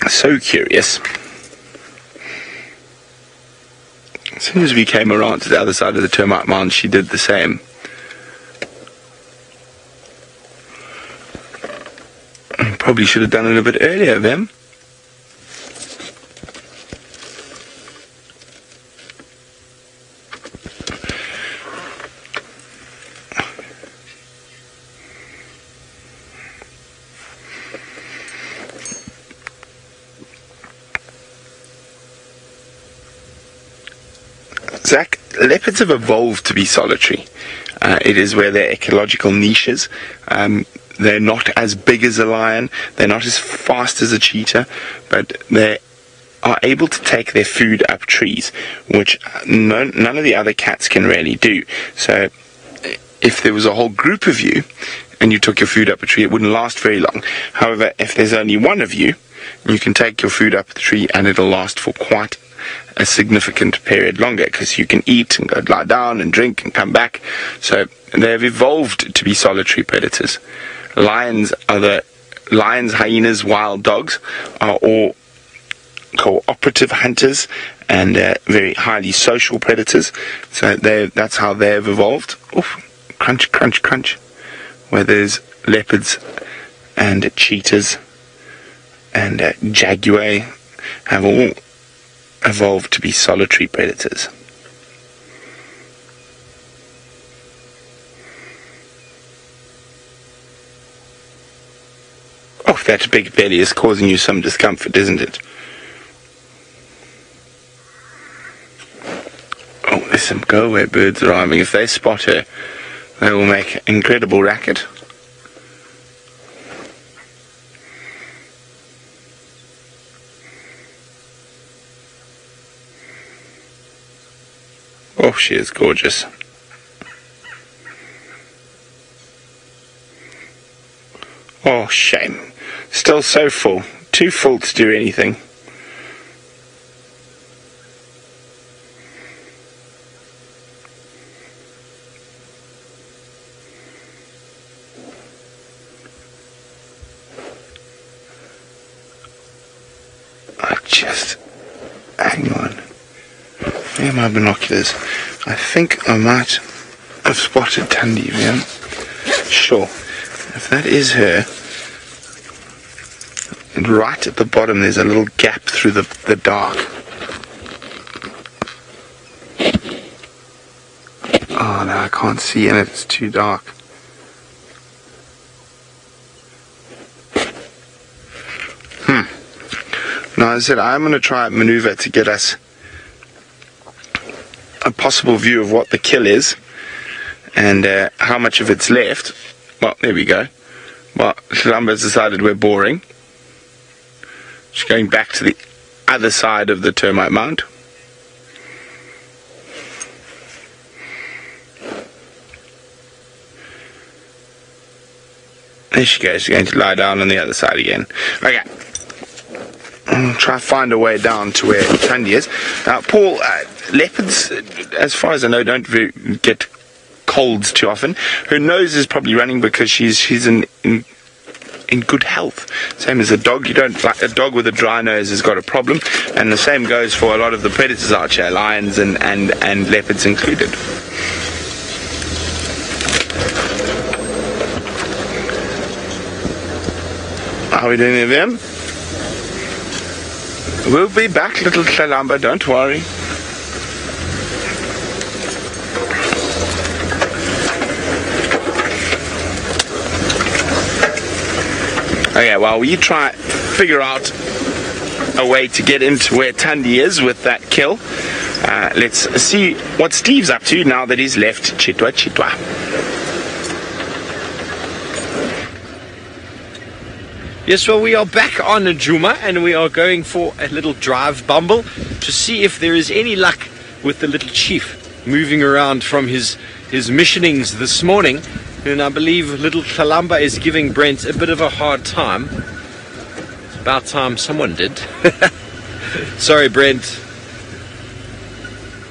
So curious. As soon as we came around to the other side of the termite mound, she did the same. Probably should have done it a bit earlier, them. Zach, leopards have evolved to be solitary. It is where their ecological niches. They're not as big as a lion, they're not as fast as a cheetah, but they are able to take their food up trees, which none of the other cats can really do. So if there was a whole group of you and you took your food up a tree, it wouldn't last very long. However, if there's only one of you, you can take your food up the tree and it'll last for quite a significant period longer, because you can eat and go lie down and drink and come back. So they've evolved to be solitary predators. Lions, hyenas, wild dogs are all cooperative hunters and very highly social predators. So that's how they've evolved. Oof, crunch, crunch, crunch. Where there's leopards and cheetahs and jaguar have all evolved to be solitary predators. Oh, that big belly is causing you some discomfort, isn't it? Oh, there's some go-away birds arriving. If they spot her, they will make incredible racket. Oh, she is gorgeous. Oh, shame. Still so full. Too full to do anything. Hang on. Where are my binoculars? I think I might have spotted Thandi there. Sure. If that is her, and right at the bottom there's a little gap through the dark. Oh no, I can't see in it, it's too dark. Now, as I said, I'm going to try and maneuver to get us a possible view of what the kill is and how much of it's left. Well, there we go. Well, Tlalamba's decided we're boring. She's going back to the other side of the termite mound. There she goes. She's going to lie down on the other side again. Okay. I'll try to find a way down to where Thandi is. Now, Paul, leopards, as far as I know, don't get colds too often. Her nose is probably running because she's in good health. Same as a dog. You don't like a dog with a dry nose has got a problem, and the same goes for a lot of the predators out here, lions and leopards included. How are we doing with them? We'll be back, little Tlalamba, don't worry. Okay, well, we try figure out a way to get into where Thandi is with that kill. Let's see what Steve's up to now that he's left Chitwa. Yes, well, we are back on Djuma and we are going for a little drive bumble to see if there is any luck with the little chief moving around from his missionings this morning. And I believe little Tlalamba is giving Brent a bit of a hard time. It's about time someone did. Sorry, Brent.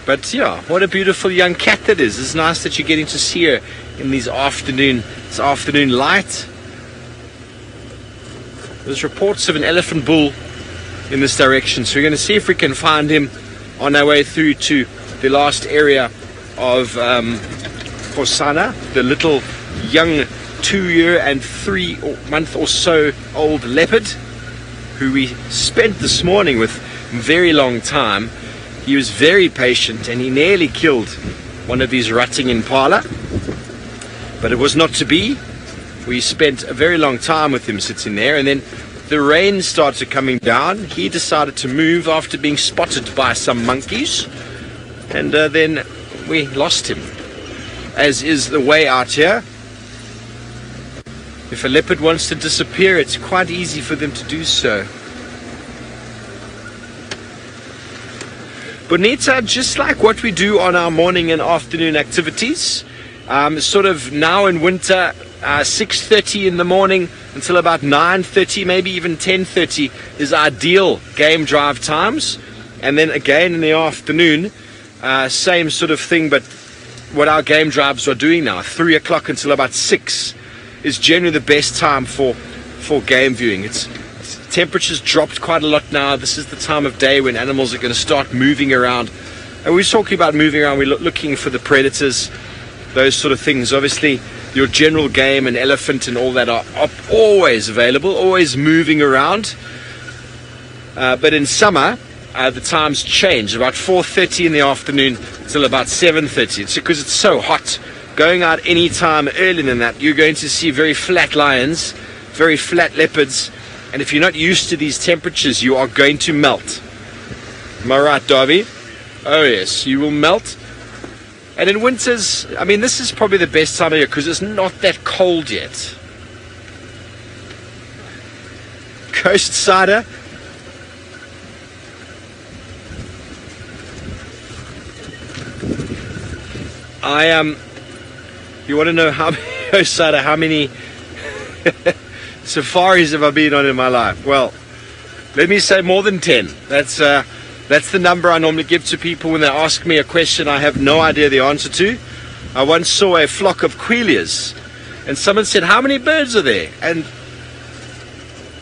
But yeah, what a beautiful young cat that is. It's nice that you're getting to see her in this afternoon light. There's reports of an elephant bull in this direction, so we're going to see if we can find him on our way through to the last area of Hosana, the little young 2-year and 3-month or so old leopard, who we spent this morning with a very long time. He was very patient and he nearly killed one of these rutting impala, but it was not to be. We spent a very long time with him sitting there, and then the rain started coming down. He decided to move after being spotted by some monkeys, and then we lost him, as is the way out here. If a leopard wants to disappear, it's quite easy for them to do so. Bonita, just like what we do on our morning and afternoon activities, sort of now in winter, 6:30 in the morning until about 9:30, maybe even 10:30 is ideal game drive times. And then again in the afternoon, same sort of thing, but what our game drives are doing now, 3 o'clock until about 6 is generally the best time for game viewing. Temperatures dropped quite a lot now. This is the time of day when animals are going to start moving around. And we're talking about moving around, we're looking for the predators, those sort of things. Obviously, your general game and elephant and all that are always available, always moving around. But in summer, the times change. About 4:30 in the afternoon till about 7:30. It's because it's so hot. Going out any time earlier than that, you're going to see very flat lions, very flat leopards, and if you're not used to these temperatures, you are going to melt. Am I right, Darby? Oh yes, you will melt. And in winters, I mean, this is probably the best time of year because it's not that cold yet. Coast cider. You want to know how many safaris have I been on in my life? Well, let me say more than 10. That's the number I normally give to people when they ask me a question I have no idea the answer to. I once saw a flock of quills, and someone said, "How many birds are there?" And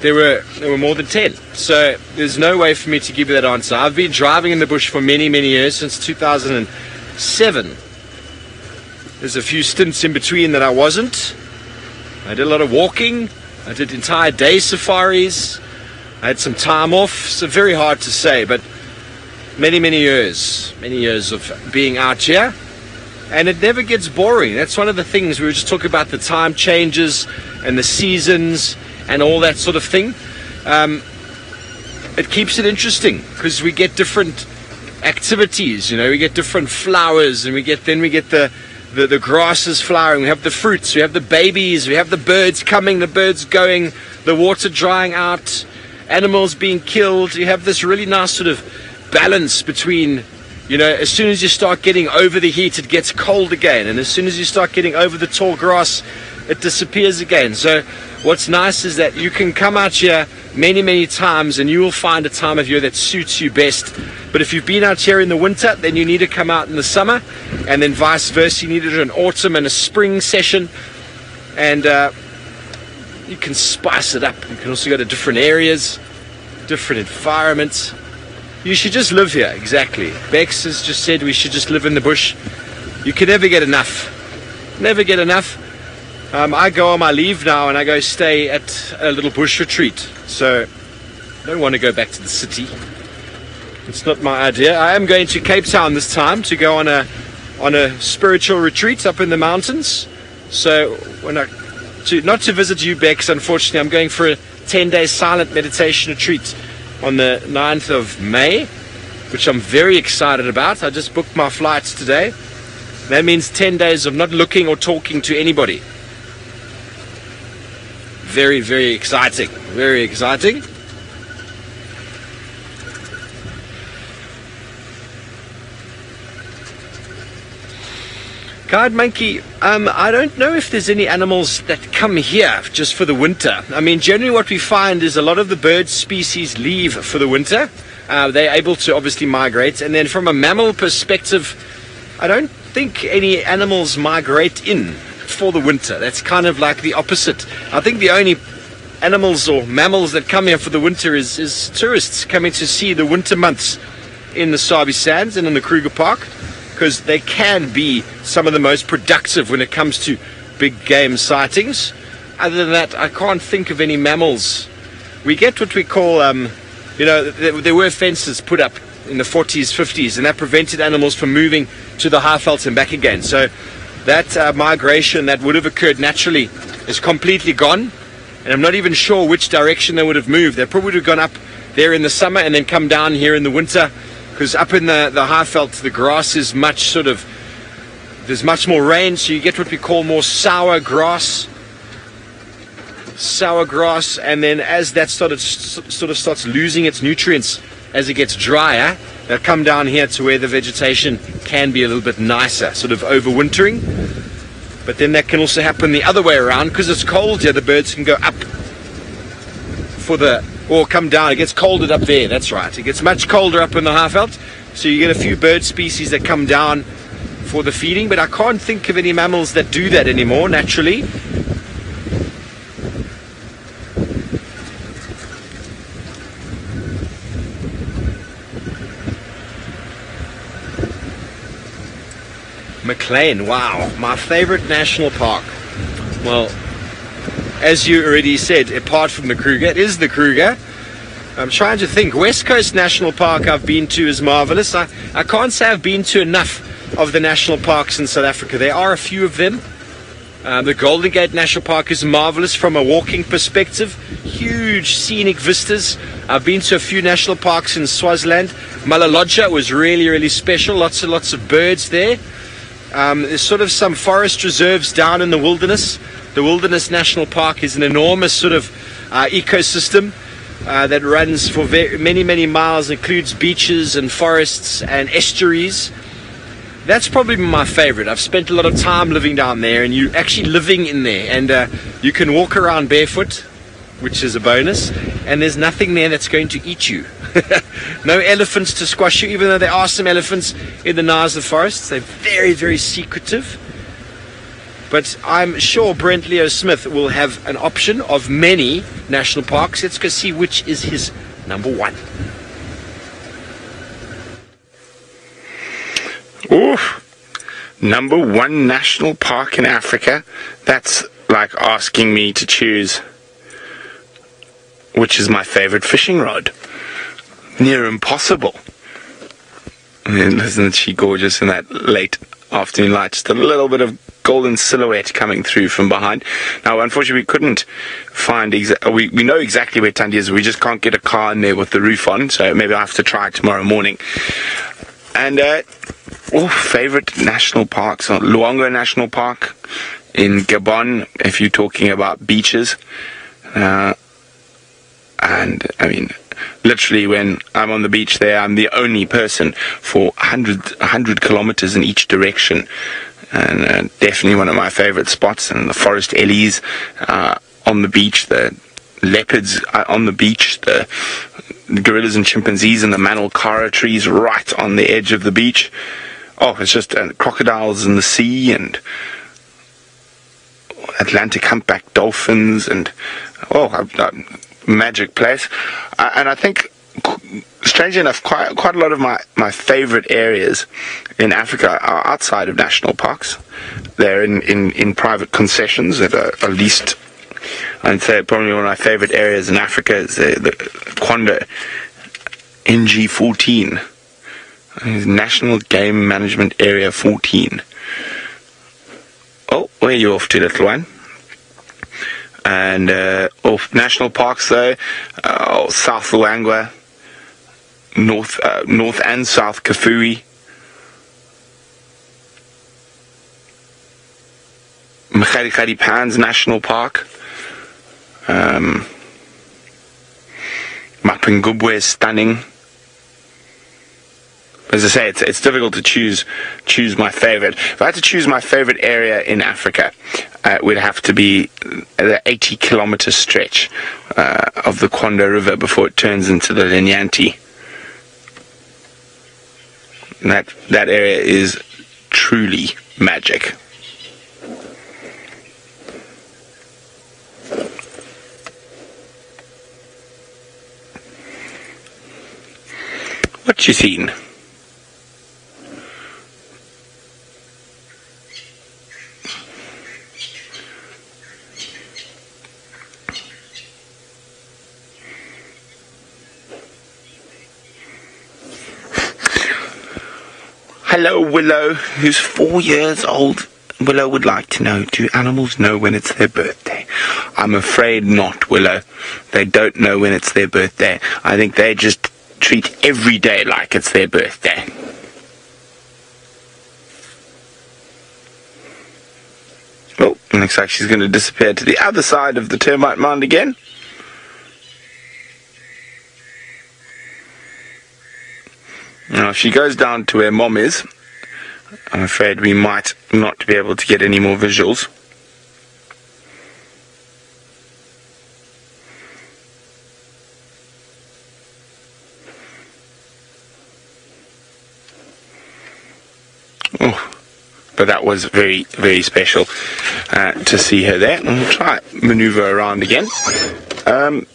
there were more than 10. So there's no way for me to give you that answer. I've been driving in the bush for many, many years, since 2007. There's a few stints in between that I wasn't. I did a lot of walking. I did entire day safaris. I had some time off. So very hard to say, but many years of being out here, and it never gets boring. That's one of the things. We were just talking about the time changes and the seasons and all that sort of thing. It keeps it interesting because we get different activities. You know, we get different flowers, and we get the grasses flowering, we have the fruits, we have the babies, we have the birds coming, the birds going, the water drying out, animals being killed. You have this really nice sort of balance between, you know, as soon as you start getting over the heat, it gets cold again, and as soon as you start getting over the tall grass, it disappears again. So what's nice is that you can come out here many times and you will find a time of year that suits you best. But if you've been out here in the winter, then you need to come out in the summer, and then vice versa. You need to do an autumn and a spring session, and you can spice it up. You can also go to different areas, different environments. You should just live here. Exactly. Bex has just said we should just live in the bush. You can never get enough. Never get enough. I go on my leave now and I go stay at a little bush retreat. So I don't want to go back to the city. It's not my idea. I am going to Cape Town this time to go on a spiritual retreat up in the mountains. So not to visit you, Bex, unfortunately. I'm going for a 10-day silent meditation retreat on the 9th of May, which I'm very excited about. I just booked my flights today. That means 10 days of not looking or talking to anybody. Very exciting. Very exciting. Guide monkey, I don't know if there's any animals that come here just for the winter. I mean, generally what we find is a lot of the bird species leave for the winter. They're able to obviously migrate. And then from a mammal perspective, I don't think any animals migrate in for the winter. That's kind of like the opposite. I think the only animals or mammals that come here for the winter is tourists coming to see the winter months in the Sabi Sands and in the Kruger Park, because they can be some of the most productive when it comes to big game sightings. Other than that, I can't think of any mammals. We get what we call, there were fences put up in the 40s, 50s, and that prevented animals from moving to the high veld and back again. So that migration that would have occurred naturally is completely gone, and I'm not even sure which direction they would have moved. They probably would have gone up there in the summer and then come down here in the winter, because up in the high veld the grass is there's much more rain, so you get what we call more sour grass, and then as that sort of starts losing its nutrients as it gets drier, they'll come down here to where the vegetation can be a little bit nicer, sort of overwintering. But then that can also happen the other way around, because it's cold here. The birds can go up or come down. It gets colder up there, that's right. It gets much colder up in the high veld, so you get a few bird species that come down for the feeding, but I can't think of any mammals that do that anymore naturally. McLean, wow, my favorite national park. Well, as you already said, apart from the Kruger, it is the Kruger. I'm trying to think. West Coast National Park I've been to is marvelous. I can't say I've been to enough of the national parks in South Africa. There are a few of them. The Golden Gate National Park is marvelous from a walking perspective. Huge scenic vistas. I've been to a few national parks in Swaziland. Malaloja was really, really special. Lots and lots of birds there. There's sort of some forest reserves down in the wilderness. The Wilderness National Park is an enormous sort of ecosystem that runs for many, many miles, includes beaches and forests and estuaries. That's probably my favorite. I've spent a lot of time living down there, and you're actually living in there, and you can walk around barefoot, which is a bonus, and there's nothing there that's going to eat you. No elephants to squash you, even though there are some elephants in the Naza forests. They're very, very secretive. But I'm sure Brent Leo Smith will have an option of many national parks. Let's go see which is his number one. Oof. Number one national park in Africa. That's like asking me to choose which is my favorite fishing rod. Near impossible. I mean, isn't she gorgeous in that late afternoon light? Just a little bit of golden silhouette coming through from behind. Now, unfortunately, we couldn't find we know exactly where Thandi is. We just can't get a car in there with the roof on, so maybe I'll have to try it tomorrow morning. And favorite national parks: Luongo National Park in Gabon, if you're talking about beaches. And I mean, literally, when I'm on the beach there, I'm the only person for 100 kilometers in each direction. And definitely one of my favorite spots. And the forest ellies on the beach, the leopards on the beach, the gorillas and chimpanzees and the manilkara trees right on the edge of the beach. Oh, it's just crocodiles in the sea, and Atlantic humpback dolphins, and magic place. And I think, strangely enough, quite a lot of my favorite areas in Africa are outside of national parks. They're in private concessions that are at least, I'd say probably one of my favorite areas in Africa is the Kwanda NG14, National Game Management Area 14. Oh, where are you off to, little one? And national parks though, South Luangwa, North and South Kafui, Mkhari Pans National Park, Mapungubwe is stunning. As I say, it's difficult to choose my favorite. If I had to choose my favorite area in Africa, it would have to be the 80-kilometer stretch of the Kwanda River before it turns into the Linyanti That area is truly magic. What you seen? Hello, Willow, who's 4 years old. Willow would like to know, do animals know when it's their birthday? I'm afraid not, Willow. They don't know when it's their birthday. I think they just treat every day like it's their birthday. Oh, looks like she's going to disappear to the other side of the termite mound again. Now, if she goes down to where Mom is, I'm afraid we might not be able to get any more visuals. Oh, but that was very, very special to see her there. And we'll try maneuver around again. I'm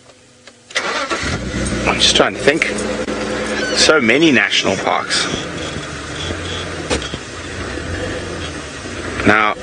just trying to think. So many national parks. Now,